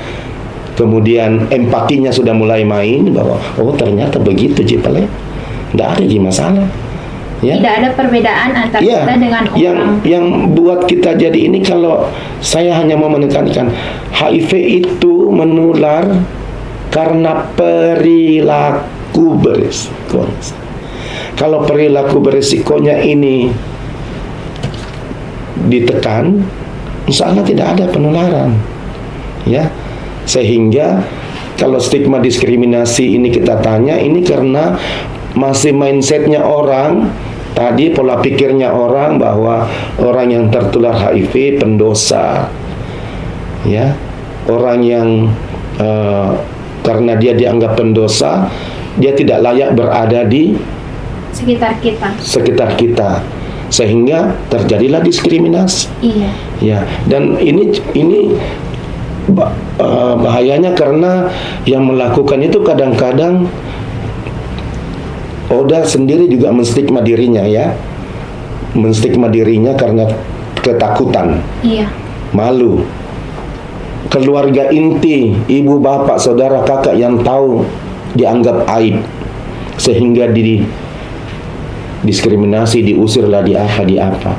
kemudian empatinya sudah mulai main bahwa oh ternyata begitu Cipale, tidak ada masalah. Ya. Tidak ada perbedaan antara kita dengan orang. Yang buat kita jadi ini, kalau saya hanya mau menekankan, HIV itu menular karena perilaku berisiko. Kalau perilaku berisikonya ini ditekan, insya Allah tidak ada penularan, ya. Sehingga kalau stigma diskriminasi ini kita tanya, ini karena masih mindsetnya orang tadi, pola pikirnya orang bahwa orang yang tertular HIV pendosa, ya. Orang yang karena dia dianggap pendosa, dia tidak layak berada di sekitar kita, sehingga terjadilah diskriminasi. Iya. Ya, dan ini bahayanya karena yang melakukan itu kadang-kadang Oda sendiri juga menstigma dirinya, ya. Menstigma dirinya karena ketakutan. Iya. Malu. Keluarga inti, ibu, bapak, saudara, kakak yang tahu dianggap aib, sehingga diskriminasi, diusirlah, di apa.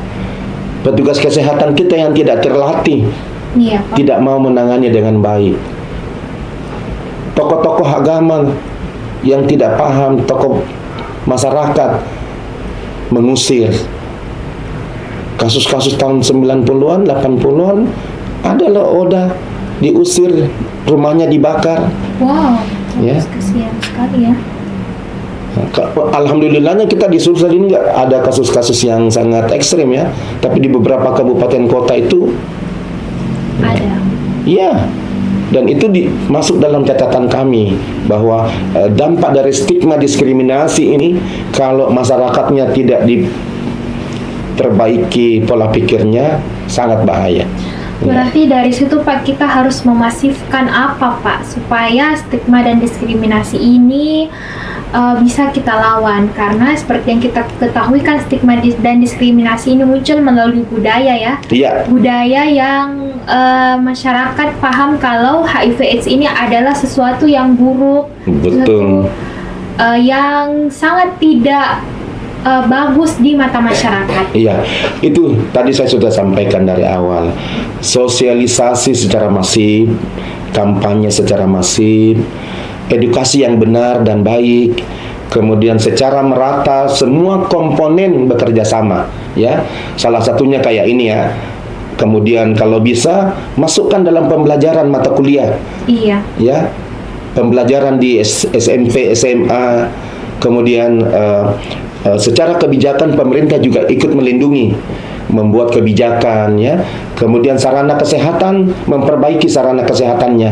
Petugas kesehatan kita yang tidak terlatih, Iya, Pak. tidak mau menangani dengan baik. Tokoh-tokoh agama yang tidak paham, tokoh masyarakat mengusir. Kasus-kasus tahun 90-an, 80-an adalah Oda diusir, rumahnya dibakar. Wow, Ya. kasihan sekali ya. Alhamdulillahnya kita di Sulsel ini nggak ada kasus-kasus yang sangat ekstrim, ya. Tapi di beberapa kabupaten kota itu Ada. iya. Dan itu masuk dalam catatan kami bahwa dampak dari stigma diskriminasi ini, kalau masyarakatnya tidak diperbaiki pola pikirnya, sangat bahaya. Berarti dari situ Pak, kita harus memasifkan apa Pak supaya stigma dan diskriminasi ini bisa kita lawan, karena seperti yang kita ketahui kan stigma dan diskriminasi ini muncul melalui budaya, ya. Iya. Budaya yang masyarakat paham kalau HIV/AIDS ini adalah sesuatu yang buruk, Betul. yang sangat tidak bagus di mata masyarakat. Iya, itu tadi saya sudah sampaikan dari awal. Sosialisasi secara masif, kampanye secara masif, edukasi yang benar dan baik, kemudian secara merata semua komponen bekerja sama, ya. Salah satunya kayak ini, ya. Kemudian kalau bisa masukkan dalam pembelajaran mata kuliah. Iya. Ya. Pembelajaran di SMP, SMA, kemudian secara kebijakan pemerintah juga ikut melindungi membuat kebijakan ya. Kemudian sarana kesehatan, memperbaiki sarana kesehatannya.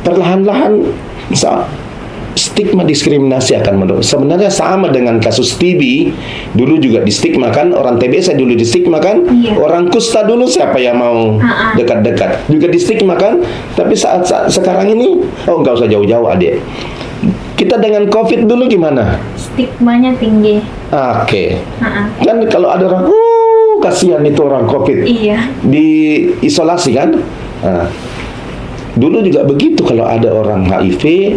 Perlahan-lahan stigma diskriminasi akan menurun. Sebenarnya sama dengan kasus TB, dulu juga distigmakan, orang TBC dulu distigmakan, orang kusta dulu siapa yang mau dekat-dekat, juga distigmakan. Tapi saat sekarang ini, nggak usah jauh-jauh adik. Kita dengan COVID dulu gimana? Stigmanya tinggi. Oke. Kan kalau ada orang, kasihan itu orang COVID, diisolasi kan? Dulu juga begitu, kalau ada orang HIV,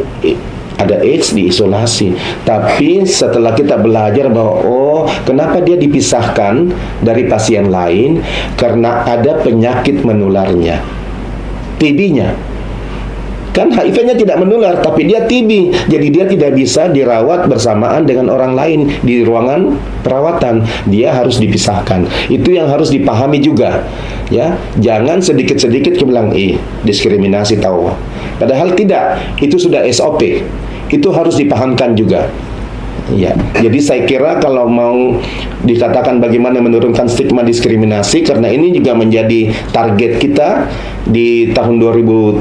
ada AIDS, diisolasi. Tapi setelah kita belajar bahwa kenapa dia dipisahkan dari pasien lain, karena ada penyakit menularnya, TB-nya. Kan HIV-nya tidak menular, tapi dia TB, jadi dia tidak bisa dirawat bersamaan dengan orang lain di ruangan perawatan. Dia harus dipisahkan. Itu yang harus dipahami juga, ya. Jangan sedikit-sedikit bilang diskriminasi tahu. Padahal tidak. Itu sudah SOP. Itu harus dipahamkan juga. Ya, jadi saya kira kalau mau dikatakan bagaimana menurunkan stigma diskriminasi, karena ini juga menjadi target kita di tahun 2030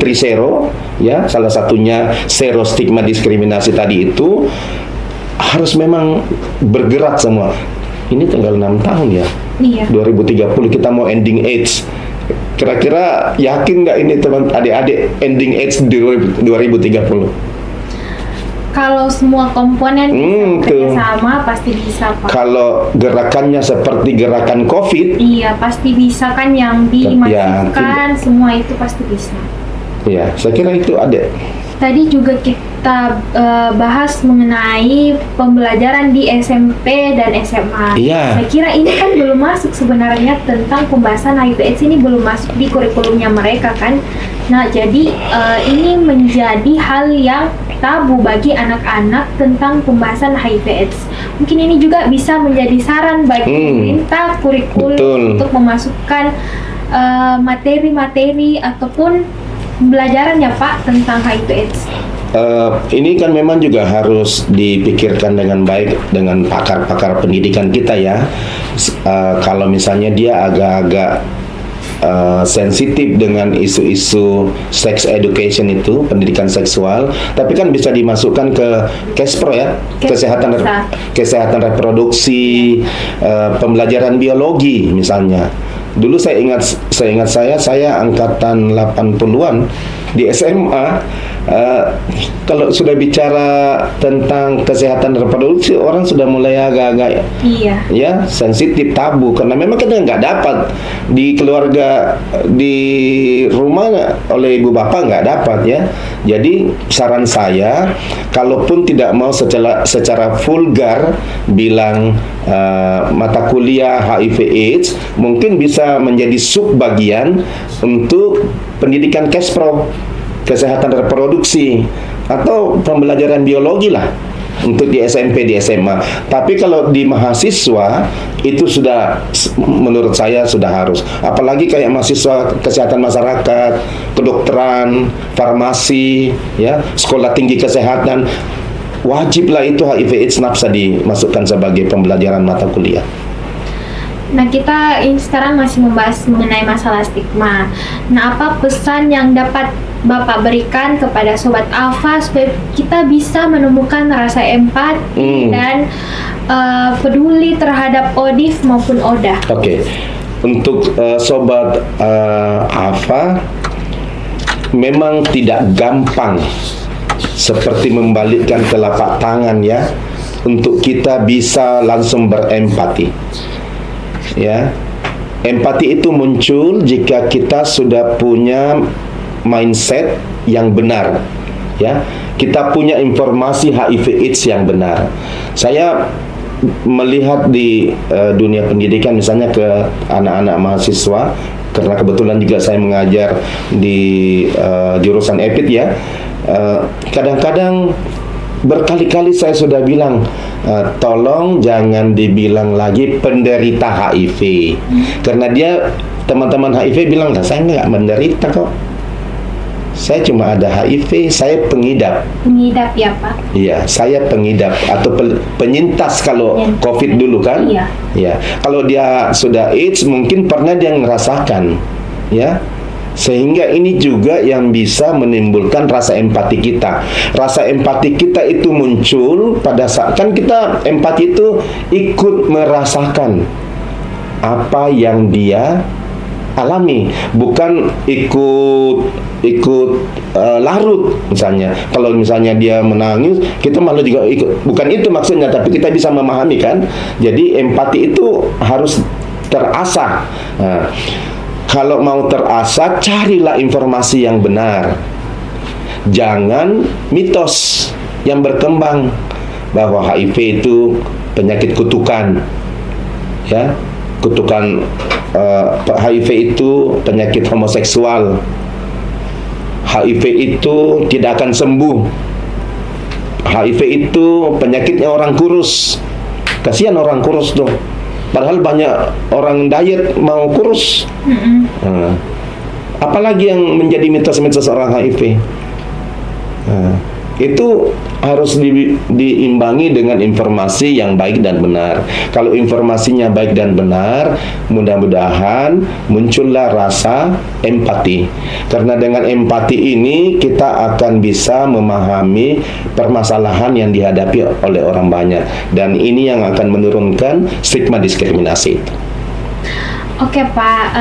Trisero, ya, salah satunya zero stigma diskriminasi tadi itu harus memang bergerak semua. Ini tinggal 6 tahun ya. 2030 kita mau ending AIDS. Kira-kira yakin nggak ini teman adik-adik ending AIDS di 2030? Kalau semua komponen sama pasti bisa, Pak. Kalau gerakannya seperti gerakan COVID, pasti bisa kan, yang dimasifkan semua itu pasti bisa. Iya, saya kira itu ada. Tadi juga kita bahas mengenai pembelajaran di SMP dan SMA. Saya kira ini kan belum masuk sebenarnya, tentang pembahasan HIV/AIDS ini belum masuk di kurikulumnya mereka kan. Nah, jadi ini menjadi hal yang tabu bagi anak-anak tentang pembahasan HIV/AIDS. Mungkin ini juga bisa menjadi saran bagi pemerintah kurikulum untuk memasukkan materi-materi ataupun pembelajaran ya Pak tentang HIV/AIDS. Ini kan memang juga harus dipikirkan dengan baik dengan pakar-pakar pendidikan kita ya. Kalau misalnya dia agak-agak sensitif dengan isu-isu sex education itu, pendidikan seksual, tapi kan bisa dimasukkan ke KESPRO ya, kesehatan reproduksi, pembelajaran biologi misalnya. Dulu saya ingat saya angkatan 80-an di SMA, kalau sudah bicara tentang kesehatan reproduksi, orang sudah mulai agak-agak ya sensitif, tabu, karena memang kita nggak dapat di keluarga, di rumah oleh ibu bapak nggak dapat ya. Jadi saran saya, kalaupun tidak mau secara vulgar bilang mata kuliah HIV/AIDS, mungkin bisa menjadi subbagian untuk pendidikan KESPRO, kesehatan reproduksi, atau pembelajaran biologi lah untuk di SMP, di SMA. Tapi kalau di mahasiswa itu sudah, menurut saya sudah harus. Apalagi kayak mahasiswa kesehatan masyarakat, kedokteran, farmasi, ya, sekolah tinggi kesehatan, wajiblah itu HIV/AIDS nafsa dimasukkan sebagai pembelajaran mata kuliah. Nah, kita ini sekarang masih membahas mengenai masalah stigma. Nah, apa pesan yang dapat Bapak berikan kepada Sobat Alfa supaya kita bisa menemukan rasa empati dan peduli terhadap ODIF maupun ODA? Oke. Untuk Sobat Alfa, memang tidak gampang seperti membalikkan telapak tangan ya, untuk kita bisa langsung berempati. Ya, empati itu muncul jika kita sudah punya mindset yang benar. Ya, kita punya informasi HIV/AIDS yang benar. Saya melihat di dunia pendidikan, misalnya ke anak-anak mahasiswa, karena kebetulan juga saya mengajar di jurusan EPID ya. Kadang-kadang berkali-kali saya sudah bilang, tolong jangan dibilang lagi penderita HIV, karena dia, teman-teman HIV bilang, saya nggak menderita kok, Saya cuma ada HIV, saya pengidap. Pengidap ya Pak. Iya, saya pengidap atau penyintas kalau Penyintas. COVID dulu kan. Iya. Ya, kalau dia sudah AIDS mungkin pernah dia ngerasakan, ya. Sehingga ini juga yang bisa menimbulkan rasa empati kita. Rasa empati kita itu muncul pada saat kan kita empati itu ikut merasakan apa yang dia alami, bukan ikut larut. Misalnya kalau misalnya dia menangis, kita malah juga ikut, bukan itu maksudnya, tapi kita bisa memahami kan. Jadi empati itu harus terasah. Nah, kalau mau terasah, carilah informasi yang benar, jangan mitos yang berkembang bahwa HIV itu penyakit kutukan, ya. Kutukan HIV itu penyakit homoseksual, HIV itu tidak akan sembuh, HIV itu penyakitnya orang kurus. Kasihan orang kurus tuh, padahal banyak orang diet mau kurus. Apalagi yang menjadi mitos-mitos orang HIV. Itu harus diimbangi dengan informasi yang baik dan benar. Kalau informasinya baik dan benar, mudah-mudahan muncullah rasa empati. Karena dengan empati ini kita akan bisa memahami permasalahan yang dihadapi oleh orang banyak, dan ini yang akan menurunkan stigma diskriminasi itu. Oke Pak,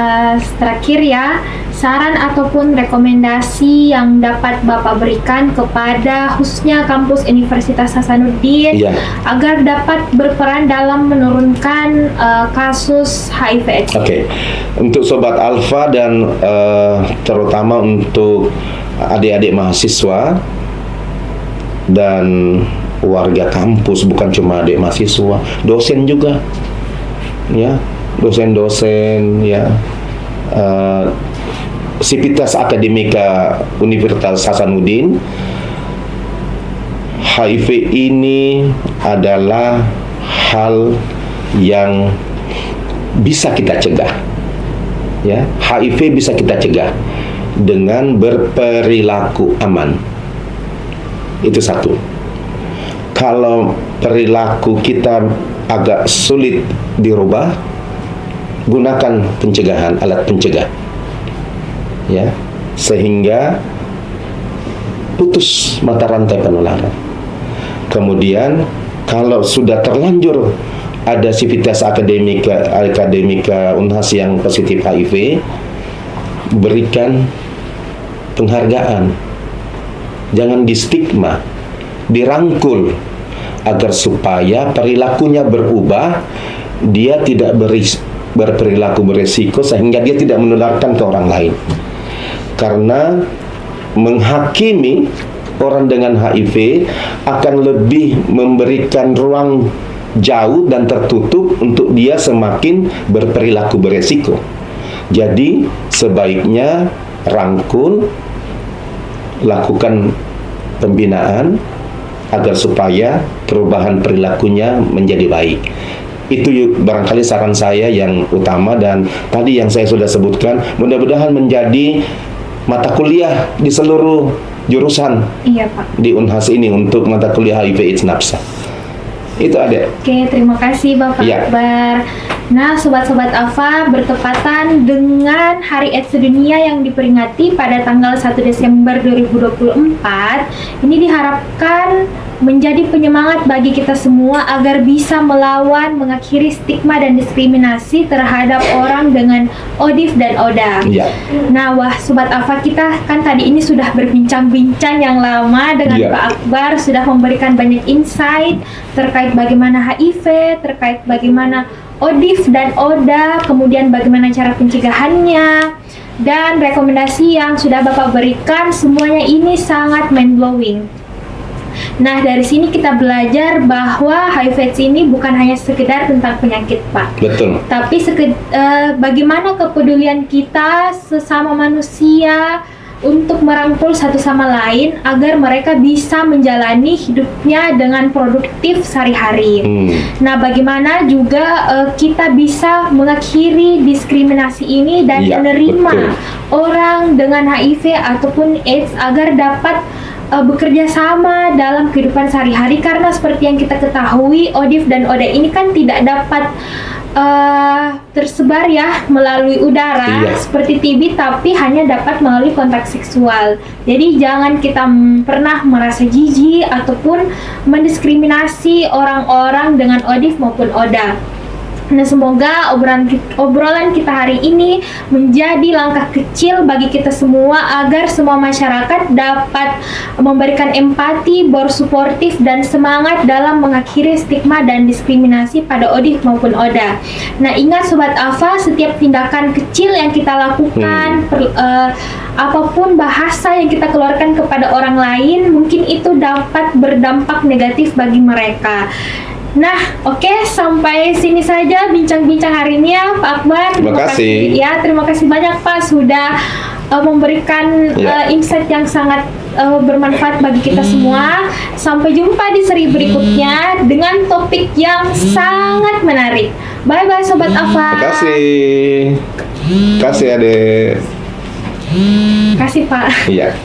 terakhir ya, saran ataupun rekomendasi yang dapat Bapak berikan kepada khususnya kampus Universitas Hasanuddin agar dapat berperan dalam menurunkan kasus HIV/AIDS. Oke. Untuk Sobat Alfa dan terutama untuk adik-adik mahasiswa dan warga kampus, bukan cuma adik mahasiswa, dosen juga, ya. Dosen-dosen, ya, Sivitas Akademika Universitas Hasanuddin. HIV ini adalah hal yang bisa kita cegah, ya. HIV bisa kita cegah dengan berperilaku aman. Itu satu. Kalau perilaku kita agak sulit dirubah, gunakan pencegahan, alat pencegah, ya, sehingga putus mata rantai penularan. Kemudian kalau sudah terlanjur ada Sivitas Akademika Unhas yang positif HIV, berikan penghargaan, jangan distigma, dirangkul agar supaya perilakunya berubah, dia tidak berperilaku beresiko sehingga dia tidak menularkan ke orang lain. Karena menghakimi orang dengan HIV akan lebih memberikan ruang jauh dan tertutup untuk dia semakin berperilaku beresiko. Jadi sebaiknya rangkul, lakukan pembinaan agar supaya perubahan perilakunya menjadi baik. Itu barangkali saran saya yang utama, dan tadi yang saya sudah sebutkan mudah-mudahan menjadi mata kuliah di seluruh jurusan. Iya Pak. Di Unhas ini untuk mata kuliah HIV/AIDS Nafsa. Itu ada. Oke, terima kasih Bapak Akbar. Nah, Sobat-Sobat Alfa, bertepatan dengan Hari AIDS Sedunia yang diperingati pada tanggal 1 Desember 2024, ini diharapkan menjadi penyemangat bagi kita semua agar bisa melawan, mengakhiri stigma dan diskriminasi terhadap orang dengan ODIF dan ODA. Nah, Sobat Alfa, kita kan tadi ini sudah berbincang-bincang yang lama dengan Pak Akbar, sudah memberikan banyak insight terkait bagaimana HIV, terkait bagaimana ODIF dan ODA, kemudian bagaimana cara pencegahannya, dan rekomendasi yang sudah Bapak berikan, semuanya ini sangat mind-blowing. Nah, dari sini kita belajar bahwa HIV/AIDS ini bukan hanya sekedar tentang penyakit, Pak. Betul. Tapi bagaimana kepedulian kita sesama manusia untuk merangkul satu sama lain agar mereka bisa menjalani hidupnya dengan produktif sehari-hari. Nah, bagaimana juga kita bisa mengakhiri diskriminasi ini dan Iya, menerima betul. orang dengan HIV ataupun AIDS agar dapat bekerja sama dalam kehidupan sehari-hari, karena seperti yang kita ketahui ODIF dan ODA ini kan tidak dapat tersebar ya melalui udara seperti TB, tapi hanya dapat melalui kontak seksual. Jadi jangan kita pernah merasa jijik ataupun mendiskriminasi orang-orang dengan ODIF maupun ODA. Nah, semoga obrolan kita hari ini menjadi langkah kecil bagi kita semua agar semua masyarakat dapat memberikan empati, bersuportif dan semangat dalam mengakhiri stigma dan diskriminasi pada ODIF maupun ODA. Nah, ingat Sobat Afa, setiap tindakan kecil yang kita lakukan, apapun bahasa yang kita keluarkan kepada orang lain, mungkin itu dapat berdampak negatif bagi mereka. Nah, oke, sampai sini saja bincang-bincang hari ini ya, Pak Akbar. Terima kasih. Ya, terima kasih banyak Pak sudah memberikan insight yang sangat bermanfaat bagi kita semua. Sampai jumpa di seri berikutnya dengan topik yang sangat menarik. Bye-bye Sobat Afa. Terima kasih. Kasih Ade. Kasih Pak. Iya.